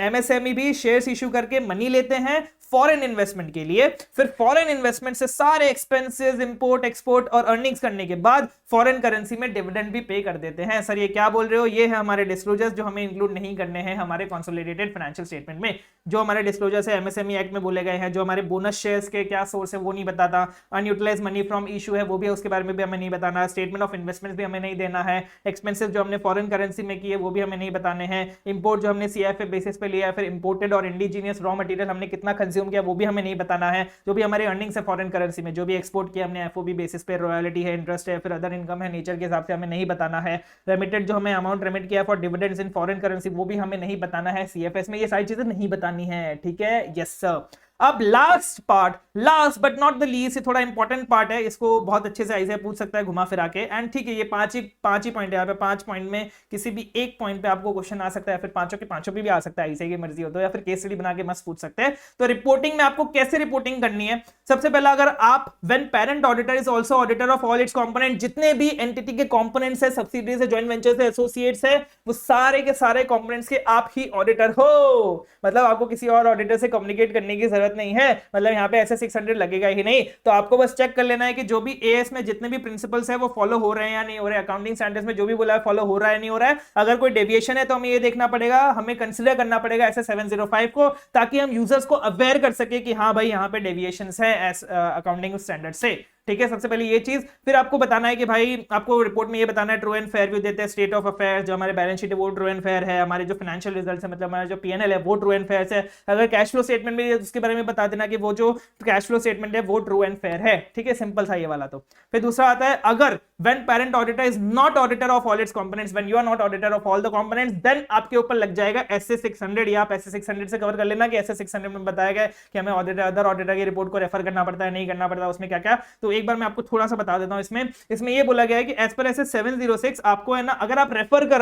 एमएसएमई भी शेयर्स इशू करके मनी लेते हैं फॉरेन इन्वेस्टमेंट के लिए, फिर फॉरेन इन्वेस्टमेंट से सारे एक्सपेंसेस, इंपोर्ट, एक्सपोर्ट और अर्निंग्स करने के बाद फॉरेन करेंसी में डिविडेंड भी पे कर देते हैं। सर ये क्या बोल रहे हो, ये है हमारे डिस्क्लोजर्स जो हमें इंक्लूड नहीं करने हैं हमारे कंसोलिडेटेड फाइनेंशियल स्टेटमेंट में। जो हमारे डिस्क्लोजर्स है एमएसएमई एक्ट में बोले गए हैं, जो हमारे बोनस शेयर्स के क्या सोर्स है वो नहीं बताता, अनयूटिलाइज मनी फ्रॉम इशू है वो भी उसके बारे में भी हमें नहीं बताना, स्टेटमेंट ऑफ इन्वेस्टमेंट भी हमें नहीं देना है, एक्सपेंसेस जो हमने फॉरेन करेंसी में किए वो भी हमें नहीं बताने हैं, इंपोर्ट जो हमने सीआईएफ बेसिस पे लिया है, फिर इंपोर्टेड और इंडिजीनियस रॉ मटेरियल हमने कितना कंज्यूम किया वो भी हमें नहीं बताना है, जो भी हमारे अर्निंग्स है फॉरेन करेंसी में, जो भी एक्सपोर्ट किया हमने एफओबी बेसिस पे, रॉयल्टी है, इंटरेस्ट है, फिर अदर इनकम है, नेचर के हिसाब से हमें नहीं बताना है, रेमिटेड जो हमें अमाउंट रेमिट किया for dividends in foreign currency वो भी हमें नहीं बताना है सीएफएस में, ये सारी चीजें नहीं बतानी है। ठीक है, यस सर। अब last part, last but not the least, थोड़ा इंपॉर्टेंट पार्ट है, इसको बहुत अच्छे से ऐसे पूछ सकता है घुमा फिरा के। एंड ठीक है, ये पांच ही पॉइंट है यहाँ पे, 5 पॉइंट में किसी भी एक पॉइंट पे आपको क्वेश्चन आ सकता है, फिर पांचों के पांचों पे भी आ सकता है, ऐसे की मर्जी हो तो, या फिर केस स्टडी बना के मस्त पूछ सकते हैं। तो रिपोर्टिंग में आपको कैसे रिपोर्टिंग करनी है, सबसे पहला अगर आप when parent auditor is also auditor of all it's component, जितने भी एंटिटी के कंपोनेंट्स है, सब्सिडीज है, जॉइंट वेंचर्स है, एसोसिएट्स है, वो सारे के सारे कंपोनेंट्स के आप ही ऑडिटर हो। मतलब आपको किसी और ऑडिटर से कम्युनिकेट करने की जरूरत नहीं है, मतलब यहाँ पे ऐसे 600 लगेगा ही नहीं। तो आपको बस चेक कर लेना है कि जो भी एएस में जितने भी प्रिंसिपल्स है वो फॉलो हो रहे हैं या नहीं हो रहे, अकाउंटिंग स्टैंडर्ड्स में जो भी बोला है फॉलो हो रहा है नहीं हो रहा है। अगर कोई डेविएशन है तो हमें ये देखना पड़ेगा, हमें कंसीडर करना पड़ेगा ऐसे 705 को, ताकि हम यूजर्स को अवेयर कर सके कि हाँ भाई यहाँ पे डेविएशंस है अकाउंटिंग स्टैंडर्ड से। ठीक है, सबसे पहले ये चीज। फिर आपको बताना है कि भाई आपको रिपोर्ट में ये बताना है, ट्रू एंड फेयर व्यू देते हैं, स्टेट ऑफ अफेयर्स, जो हमारे बैलेंस शीट है वो ट्रू एंड फेयर है, हमारे जो फाइनेंशियल रिजल्ट्स है मतलब हमारा जो पीएनएल है वो ट्रू एंड फेयर है। अगर कैश फ्लो स्टेटमेंट में उसके बारे में बता देना कि वो जो कैश फ्लो स्टेटमेंट है वो ट्रू एंड फेयर है। ठीक है, सिंपल था ये वाला। तो फिर दूसरा आता है, अगर when parent auditor is not auditor of all its components, when you are not auditor of all the components, then आपके ऊपर लग जाएगा एसए 600, या आप एसए 600 से कवर कर लेना कि एसए 600 में बताया गया कि हमें ऑडिटर, अदर ऑडिटर की रिपोर्ट को रेफर करना पड़ता है, नहीं करना पड़ता, उसमें क्या क्या। तो एक बार मैं आपको थोड़ा बता देता हूं। इसमें ये बोला गया है कि एज पर एस 706 आपको है ना, अगर आप रेफर कर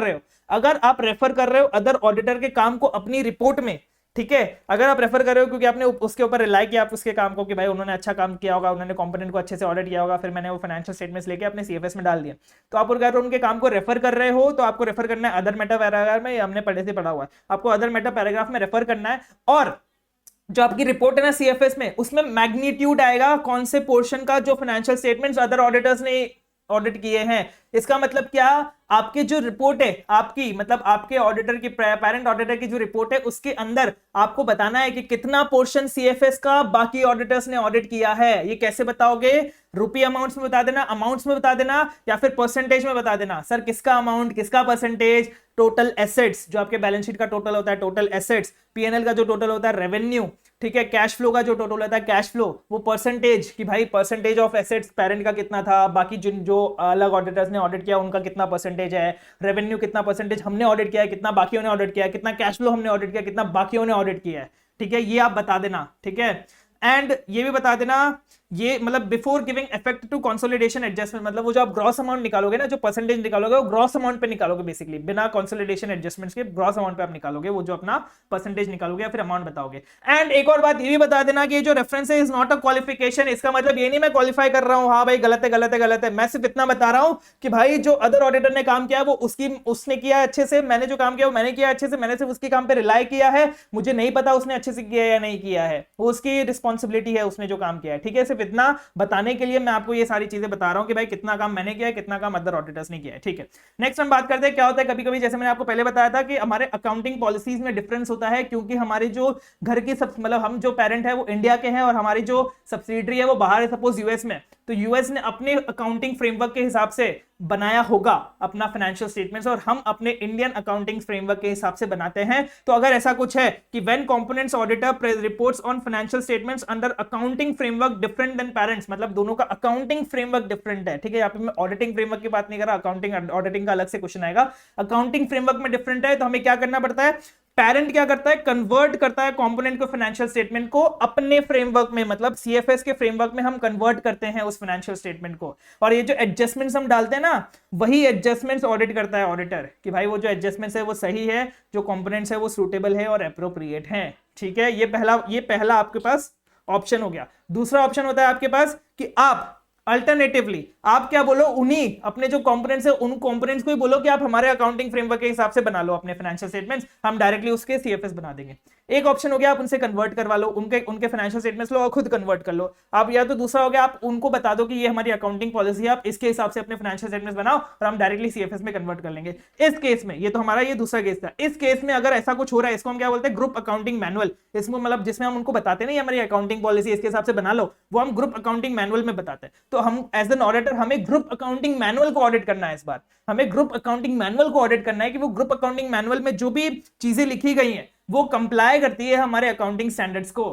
रहे हो अदर ऑडिटर के काम को अपनी रिपोर्ट में, ठीक है, अगर आप रेफर कर रहे हो क्योंकि आपने उसके ऊपर रिलाई किया आप उसके काम को कि भाई उन्होंने अच्छा काम किया होगा, उन्होंने कंपोनेंट को अच्छे से ऑडिट किया होगा, फिर मैंने वो फाइनेंशियल स्टेटमेंट्स लेके अपने सीएफएस में डाल दिया, तो आप अगर उनके काम को रेफर कर रहे हो तो आपको रेफर करना है अदर मैटर पैराग्राफ में, हमने पढ़ा हुआ है, आपको अदर मैटर पैराग्राफ में रेफर करना है। और जो आपकी रिपोर्ट है ना सीएफएस में, उसमें मैग्नीट्यूड आएगा कौन से पोर्शन का जो फाइनेंशियल स्टेटमेंट्स अदर ऑडिटर्स ने ऑडिट किए हैं। इसका मतलब क्या, आपकी जो रिपोर्ट है, आपकी मतलब आपके ऑडिटर की, पेरेंट ऑडिटर की जो रिपोर्ट है, उसके अंदर आपको बताना है कि कितना पोर्शन सीएफएस का बाकी ऑडिटर्स ने ऑडिट किया है। ये कैसे बताओगे, रुपी अमाउंट्स में बता देना, अमाउंट्स में बता देना, या फिर परसेंटेज में बता देना। सर किसका अमाउंट, किसका परसेंटेज, टोटल एसेट्स, जो आपके बैलेंस शीट का टोटल होता है टोटल एसेट्स, पीएनएल का जो टोटल होता है रेवेन्यू, ठीक है, कैश फ्लो का जो टोटल होता है कैश फ्लो, वो परसेंटेज कि भाई परसेंटेज ऑफ एसेट्स पेरेंट का कितना था, बाकी जिन जो अलग ऑडिटर्स ने ऑडिट किया उनका कितना परसेंटेज है, रेवेन्यू कितना परसेंटेज हमने ऑडिट किया है, कितना बाकियों ने ऑडिट किया है, कितना कैश फ्लो हमने ऑडिट किया, कितना बाकियों ने ऑडिट किया है, ठीक है, ये आप बता देना, ठीक है। एंड ये भी बता देना, ये मतलब before giving effect to consolidation adjustment, मतलब वो जो आप ग्रॉस अमाउंट निकालोगे ना, जो परसेंटेज निकालोगे वो ग्रॉस अमाउंट पे निकालोगे, बेसिकली बिना कंसोलिडेशन एडजस्टमेंट्स के ग्रॉस अमाउंट पे आप निकालोगे, वो जो अपना परसेंटेज निकालोगे या फिर अमाउंट बताओगे। एंड एक और बात ये भी बता देना कि ये जो रेफरेंस है इज नॉट अ क्वालिफिकेशन, इसका मतलब ये नहीं मैं क्वालिफाई कर रहा हूं, हाँ भाई गलत है गलत है गलत है, मैं सिर्फ इतना बता रहा हूं कि भाई जो अदर ऑडिटर ने काम किया वो उसने किया अच्छे से, मैंने जो काम किया वो मैंने किया अच्छे से, मैंने सिर्फ उसके काम पे रिलाई किया है, मुझे नहीं पता उसने अच्छे से किया या नहीं किया है, वो उसकी रिस्पॉन्सिबिलिटी है, उसने जो काम किया है, ठीक है। सिर्फ इतना बताने के लिए मैं आपको ये सारी चीजें बता रहा हूं कि भाई कितना काम मैंने किया है, कितना काम अदर ऑडिटर्स ने किया है, ठीक है। नेक्स्ट हम बात करते हैं क्या होता है, कभी कभी जैसे मैंने आपको पहले बताया था कि हमारे अकाउंटिंग पॉलिसीज में डिफरेंस होता है, क्योंकि हमारे जो घर की सब मतलब हम जो पेरेंट है वो इंडिया के हैं और हमारी जो सब्सिडरी है वो बाहर है, सपोज यूएस में, तो यूएस ने अपने अकाउंटिंग फ्रेमवर्क के हिसाब से बनाया होगा अपना फाइनेंशियल स्टेटमेंट्स, और हम अपने इंडियन अकाउंटिंग फ्रेमवर्क के हिसाब से बनाते हैं। तो अगर ऐसा कुछ है कि when components auditor reports on financial statements under accounting framework different than parents, मतलब दोनों का अकाउंटिंग फ्रेमवर्क डिफरेंट है, ठीक है। यहाँ पे मैं ऑडिटिंग फ्रेमवर्क की बात नहीं कर रहा, अकाउंटिंग ऑडिटिंग का अलग से क्वेश्चन आएगा, अकाउंटिंग फ्रेमवर्क में डिफरेंट है, तो हमें क्या करना पड़ता है, पेरेंट क्या करता है, कन्वर्ट करता है कंपोनेंट को, फाइनेंशियल स्टेटमेंट को अपने फ्रेमवर्क में, मतलब सीएफएस के फ्रेमवर्क में हम कन्वर्ट करते हैं उस फाइनेंशियल स्टेटमेंट को, और ये जो एडजस्टमेंट्स हम डालते हैं ना, वही एडजस्टमेंट्स ऑडिट करता है ऑडिटर कि भाई वो जो एडजस्टमेंट्स है वो सही है, जो कंपोनेंट्स है वो सूटेबल है और एप्रोप्रिएट है, ठीक है। ये पहला आपके पास ऑप्शन हो गया। दूसरा ऑप्शन होता है आपके पास कि आप अल्टरनेटिवली आप क्या बोलो, उन्हीं अपने जो कंपोनेंट्स है उन कंपोनेंट्स को ही बोलो कि आप हमारे अकाउंटिंग फ्रेमवर्क के हिसाब से बना लो अपने फाइनेंशियल स्टेटमेंट्स, हम डायरेक्टली उसके सीएफएस बना देंगे। एक ऑप्शन हो गया आप उनसे कन्वर्ट करवा लो, उनके फाइनेंशियल स्टेटमेंट्स लो और खुद कन्वर्ट कर लो आप, या तो दूसरा हो गया आप उनको बता दो कि ये हमारी अकाउंटिंग पॉलिसी है, आप इसके हिसाब से अपने फाइनेंशियल स्टेटमेंट्स बनाओ और हम डायरेक्टली सीएफएस में कन्वर्ट कर लेंगे। इस केस में ये तो हमारा ये दूसरा केस था। इस केस में अगर ऐसा कुछ हो रहा है, इसको हम क्या बोलते हैं, ग्रुप अकाउंटिंग मैनुअल, इसमें मतलब जिसमें हम उनको बताते नहीं हमारी अकाउंटिंग पॉलिसी इसके हिसाब से बना लो, वो हम ग्रुप अकाउंटिंग मैनुअल में बताते हैं। तो हम एज एन ऑडिटर हमें ग्रुप अकाउंटिंग मैनुअल को ऑडिट करना है, इस बार हमें ग्रुप अकाउंटिंग मैनुअल को ऑडिट करना है कि वो ग्रुप अकाउंटिंग मैनुअल में जो भी चीजें लिखी गई हैं वो कंप्लाई करती है हमारे अकाउंटिंग स्टैंडर्ड्स को,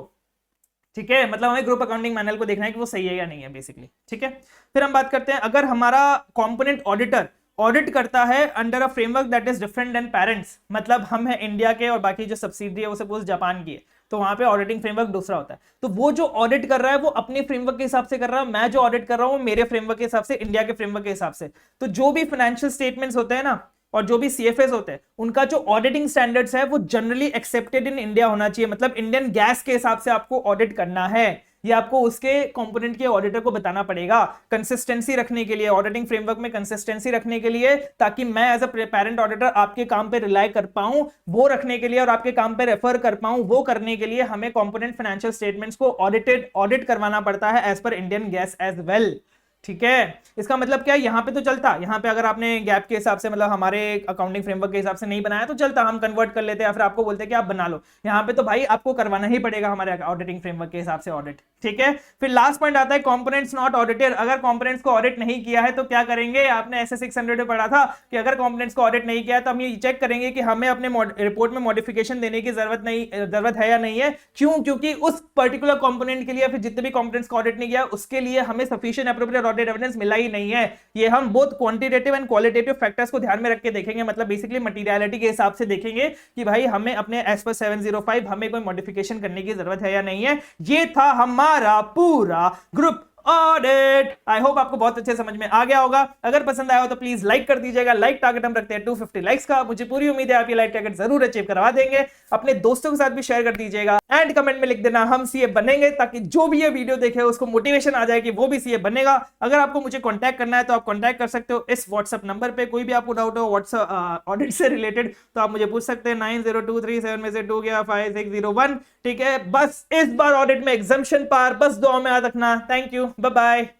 ठीक है। मतलब हमें ग्रुप अकाउंटिंग मैनुअल को देखना है कि वो सही है या नहीं है बेसिकली, ठीक है। फिर हम बात करते हैं, अगर हमारा कंपोनेंट ऑडिटर ऑडिट करता है under a framework that is different than parents, मतलब हम है इंडिया के और बाकी जो सब्सिडरी है वो सपोज जापान की है, तो वहां पे ऑडिटिंग फ्रेमवर्क दूसरा होता है, तो वो जो ऑडिट कर रहा है वो अपने फ्रेमवर्क के हिसाब से कर रहा है, मैं जो ऑडिट कर रहा हूं मेरे फ्रेमवर्क के हिसाब से, इंडिया के फ्रेमवर्क के हिसाब से। तो जो भी फाइनेंशियल स्टेटमेंट्स होते हैं ना और जो भी सीएफएस होते हैं उनका जो ऑडिटिंग स्टैंडर्ड्स है वो जनरली एक्सेप्टेड इन इंडिया होना चाहिए, मतलब इंडियन गैस के हिसाब से आपको ऑडिट करना है, ये आपको उसके कंपोनेंट के ऑडिटर को बताना पड़ेगा कंसिस्टेंसी रखने के लिए, ऑडिटिंग फ्रेमवर्क में कंसिस्टेंसी रखने के लिए, ताकि मैं एज अ पेरेंट ऑडिटर आपके काम पे रिलाई कर पाऊं, वो रखने के लिए और आपके काम पे रेफर कर पाऊं, वो करने के लिए हमें कंपोनेंट फाइनेंशियल स्टेटमेंट्स को ऑडिट करवाना पड़ता है as per Indian gas as well, ठीक है। इसका मतलब क्या है, यहां पे तो चलता, यहां पे अगर आपने गैप के हिसाब से मतलब हमारे अकाउंटिंग फ्रेमवर्क के हिसाब से नहीं बनाया तो चलता, हम कन्वर्ट कर लेते हैं या फिर आपको बोलते हैं कि आप बना लो, यहां पे तो भाई आपको करवाना ही पड़ेगा हमारे ऑडिटिंग फ्रेमवर्क के हिसाब से ऑडिट, ठीक है। फिर लास्ट पॉइंट आता है कंपोनेंट्स नॉट ऑडिटेड, अगर कंपोनेंट्स को ऑडिट नहीं किया है तो क्या करेंगे, आपने ऐसे 600 में पढ़ा था कि अगर कंपोनेंट्स को ऑडिट नहीं किया है तो हम ये चेक करेंगे कि हमें अपने रिपोर्ट में मॉडिफिकेशन देने की जरूरत है या नहीं है, क्यों, क्योंकि उस पर्टिकुलर कंपोनेंट के लिए फिर जितने भी कंपोनेंट्स को ऑडिट नहीं किया उसके लिए हमें सफिशिएंट एप्रोप्रिएट ऑडिट एविडेंस मिला ही नहीं है। ये हम both quantitative and qualitative factors को ध्यान में रख के देखेंगे, मतलब बेसिकली मटेरियलिटी के हिसाब से देखेंगे कि भाई हमें अपने एज पर 705 हमें कोई मॉडिफिकेशन करने की जरूरत है या नहीं है। ये था हमारा पूरा ग्रुप ऑडिट। आई होप आपको बहुत अच्छे समझ में आ गया होगा। अगर पसंद आया हो तो प्लीज लाइक कर दीजिएगा। लाइक टारगेट हम रखते हैं 250 लाइक्स का। मुझे पूरी उम्मीद है आप ये लाइक टारगेट जरूर अचीव करवा देंगे। अपने दोस्तों के साथ भी शेयर कर दीजिएगा एंड कमेंट में लिख देना हम सीए बनेंगे, ताकि जो भी ये वीडियो देखे उसको मोटिवेशन आ जाए कि वो भी सीए बनेगा। अगर आपको मुझे कांटेक्ट करना है तो आप कांटेक्ट कर सकते हो इस व्हाट्सएप नंबर पे। कोई भी आपको डाउट हो व्हाट्सएप ऑडिट से रिलेटेड तो आप मुझे पूछ सकते हैं। 90237 में से 2 गया 5601। ठीक है, बस इस बार ऑडिट में एग्जाम्पशन पार, बस दुआ में याद रखना। Thank you, bye bye.